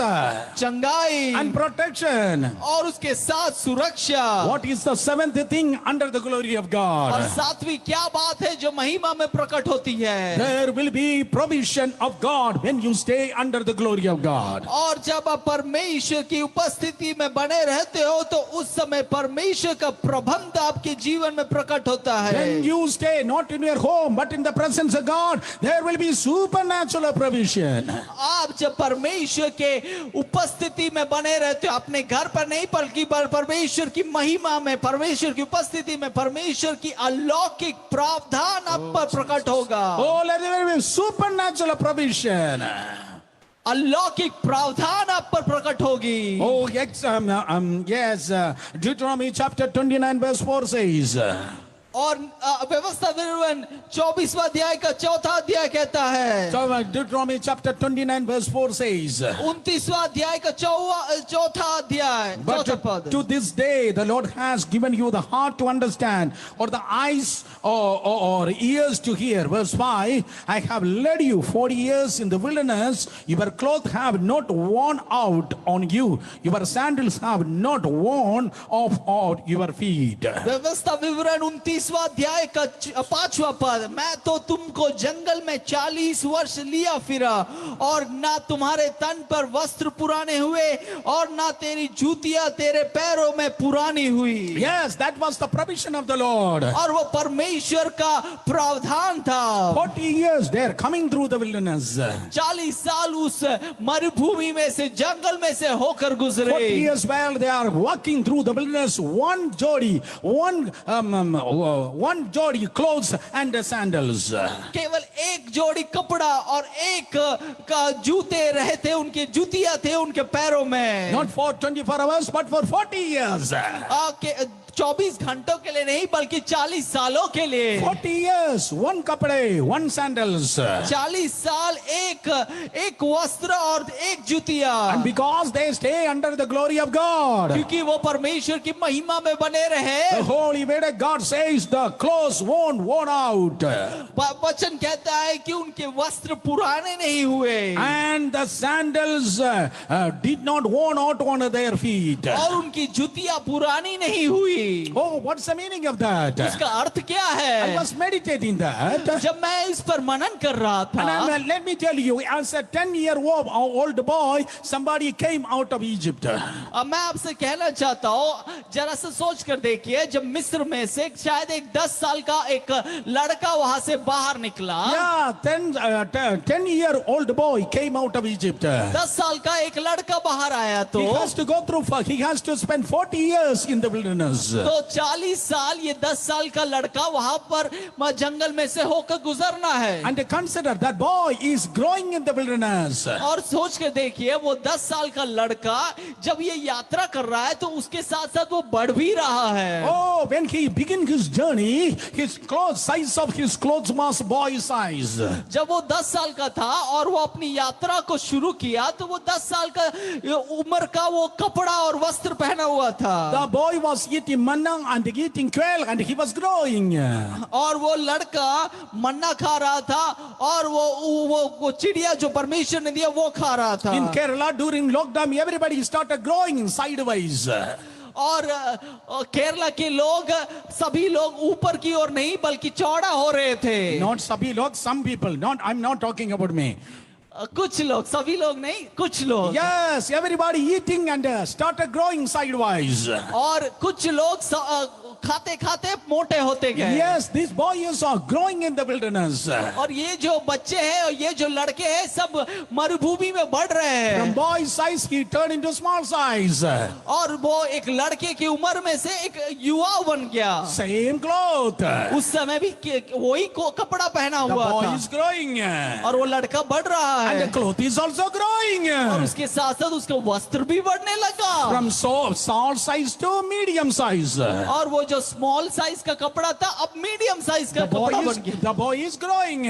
चंगाई and protection. और उसके साथ सुरक्षा। What is the seventh thing under the glory of और God? सातवीं क्या बात है जो महिमा में प्रकट होती है? There will be provision of God when you stay under the glory of God. और जब आप परमेश्वर की उपस्थिति में बने रहते हो तो उस समय परमेश्वर का प्रबंध आपके जीवन में प्रकट होता है। When you stay not in your home but in the presence of God, there will be supernatural provision. आप जब परमेश्वर के उपस्थिति में बने रहते हो, अपने घर पर नहीं बल्कि परमेश्वर की महिमा में, परमेश्वर की उपस्थिति में परमेश्वर की अलौकिक प्रावधान आप पर प्रकट होगा। Oh, let there be supernatural provision. अलौकिक प्रावधान आप पर प्रकट होगी। Oh, yes, Deuteronomy chapter 29 verse 4 says. और व्यवस्था विवरण 24वां अध्याय का चौथा अध्याय कहता है। So Deuteronomy chapter 29 verse 4 says. 29वां अध्याय का चौथा अध्याय But चौथा पद। to this day the Lord has given you the heart to understand, or the eyes or ears to hear. Verse 5, I have led you 40 years in the wilderness. Your clothes have not worn out on you. Your sandals have not worn off your feet. व्यवस्था विवरण 29वां अध्याय का 5वां पद। मैं तो तुमको जंगल में 40 वर्ष लिया फिरा, और ना तुम्हारे तन पर वस्त्र पुराने हुए, और ना तेरी जूतियां तेरे पैरों में पुरानी हुई। Yes, that was the provision of the Lord. और वो परमेश्वर का प्रावधान था। 40 years they are coming through the wilderness. 40 साल उस मरुभूमि में से, जंगल में से होकर 40 गुजरे। years while they are walking through the wilderness, one jodi clothes and sandals. केवल एक जोड़ी कपड़ा और एक का जूते रहे थे, उनके जूतियां थे उनके पैरों में। Not for 24 hours but for 40 years. 24 घंटों के लिए नहीं बल्कि 40 सालों के लिए। 40 years, one कपड़े, one sandals. 40 साल एक वस्त्र और एक जूतियां। And because they stay under the glory of God, क्योंकि वो परमेश्वर की महिमा में बने रहे। the holy word of God says the clothes won't worn out. वचन कहता है कि उनके वस्त्र पुराने नहीं हुए, And the sandals did not worn out on their feet. और उनकी जूतियां पुरानी नहीं हुई। Oh, what's the meaning of that? उसका अर्थ क्या I है? was meditating that. जब मैं इस पर मनन कर रहा था, And let me tell you, as a 10-year-old boy, somebody came out of Egypt. अब मैं आपसे कहना चाहता हूँ, जरा सा सोच कर देखिए, जब मिस्र में से शायद एक 10 साल का एक लड़का वहां से बाहर निकला। Yeah, 10-year-old boy came out of Egypt. 10 साल का एक लड़का बाहर आया तो He has to spend 40 years in the wilderness. तो 40 साल ये 10 साल का लड़का वहां पर जंगल में से होकर गुजरना है। And consider that boy is growing in the wilderness. और सोच के देखिए, वो 10 साल का लड़का जब ये यात्रा कर रहा है तो उसके साथ साथ वो बढ़ भी रहा है। Oh, when he began his journey, his size of his clothes was boy size. जब वो 10 साल का था और वो अपनी यात्रा को शुरू किया तो वो 10 साल का उम्र का वो कपड़ा और वस्त्र पहना हुआ था। The boy was eating manna and eating quail and he was growing. और वो लड़का मन्ना खा रहा था और वो चिड़िया जो परमेश्वर ने दिया वो खा रहा था। In Kerala during lockdown, everybody started growing sideways. और केरला के लोग, सभी लोग ऊपर की ओर नहीं बल्कि चौड़ा हो रहे थे। Not sabhi log, some people. I'm not talking about me. कुछ लोग, सभी लोग नहीं, कुछ लोग। Yes, everybody eating and started growing sideways. और कुछ लोग खाते खाते मोटे होते गए। Yes, these boys are growing in the wilderness. और ये जो बच्चे हैं और ये जो लड़के हैं सब मरुभूमि में बढ़ रहे हैं। From boy size he turned into small size. और वो एक लड़के की उम्र में से एक युवा बन गया। Same cloth. उस समय भी वही कपड़ा पहना The हुआ boy था is growing. और वो लड़का बढ़ रहा And है the cloth is also growing. और उसके साथ साथ उसका वस्त्र भी बढ़ने लगा। From small size to medium size. और वो जो स्मॉल साइज का कपड़ा था अब मीडियम साइज का कपड़ा बन गया। The boy is growing.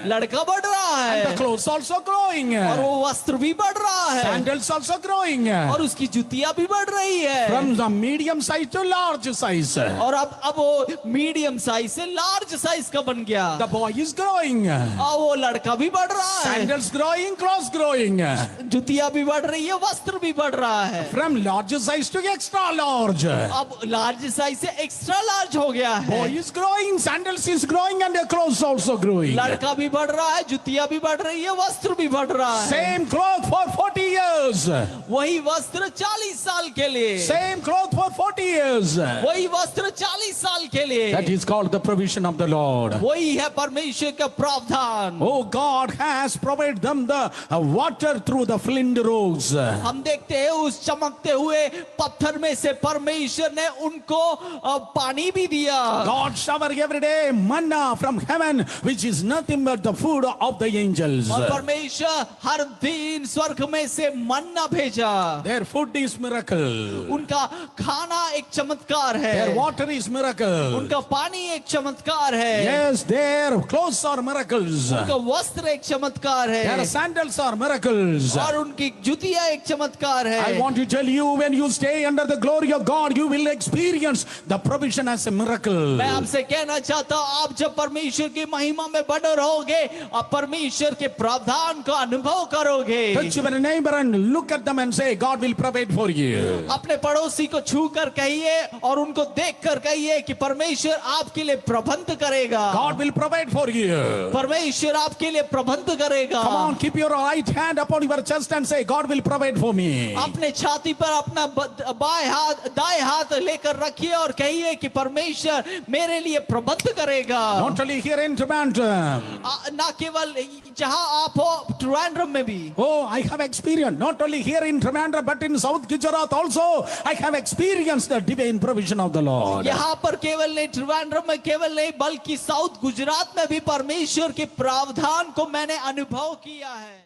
लड़का बढ़ रहा है The clothes also growing. और वो वस्त्र भी बढ़ रहा है Sandals also growing. और उसकी जूतियां भी बढ़ रही है। From the medium size to large size. और अब वो मीडियम साइज से लार्ज साइज का बन गया। The boy is growing. और वो लड़का भी बढ़ रहा है। Sandals growing, clothes growing. जूतियां भी बढ़ रही है, वस्त्र भी बढ़ रहा है। From large size to extra large. अब लार्ज साइज से एक्स्ट्रा लार्ज हो गया है। Boy is growing, sandals is growing, and their clothes also growing. लड़का भी बढ़ रहा है, जुतियां भी बढ़ रही है, वस्त्र भी बढ़ रहा है। Same cloth for 40 years. वही वस्त्र 40 साल के लिए, Same cloth for 40 years. वही वस्त्र 40 साल के लिए, That is called the provision of the Lord. वही है परमेश्वर का प्रावधान। Oh, God has provided them the water through the flint rods. हम देखते हैं उस चमकते हुए पत्थर में से परमेश्वर ने उनको पानी भी दिया। God shower every day manna from heaven, which is nothing but the food of the angels. और परमेश्वर हर दिन स्वर्ग में से मन्ना भेजा। Their food is miracle. उनका खाना एक चमत्कार है, Their water is miracle. उनका पानी एक चमत्कार है, Yes, their clothes are miracles. उनका वस्त्र एक चमत्कार Their है, sandals are miracles. और उनकी जुतियां एक चमत्कार I है। want to tell you, when you stay under the glory of God, you will experience the provision as a miracle. मैं आपसे कहना चाहता हूँ, आप जब परमेश्वर की महिमा में बने रहोगे, आप परमेश्वर के प्रावधान को अनुभव करोगे। Touch your neighbor and look at them and say, God will provide for you. अपने पड़ोसी को छू कर कहिए और उनको देख कर कहिए कि परमेश्वर आपके लिए प्रबंध करेगा। God will provide for you. परमेश्वर आपके लिए प्रबंध करेगा। Come on, keep your right hand upon your chest and say, God will provide for me. अपने छाती पर अपना दाएं हाथ लेकर रखिए और कहिए कि परमेश्वर मेरे लिए प्रबंध करेगा। Not only here in Trivandrum. ना केवल जहां आप हो, ट्रिवांड्रम में भी। Oh, I have experienced, not only here in Trivandrum, but in South Gujarat also, I have experienced the divine provision of the Lord. यहाँ पर केवल नहीं, ट्रिवांड्रम में केवल नहीं, बल्कि साउथ गुजरात में भी परमेश्वर के प्रावधान को मैंने अनुभव किया है।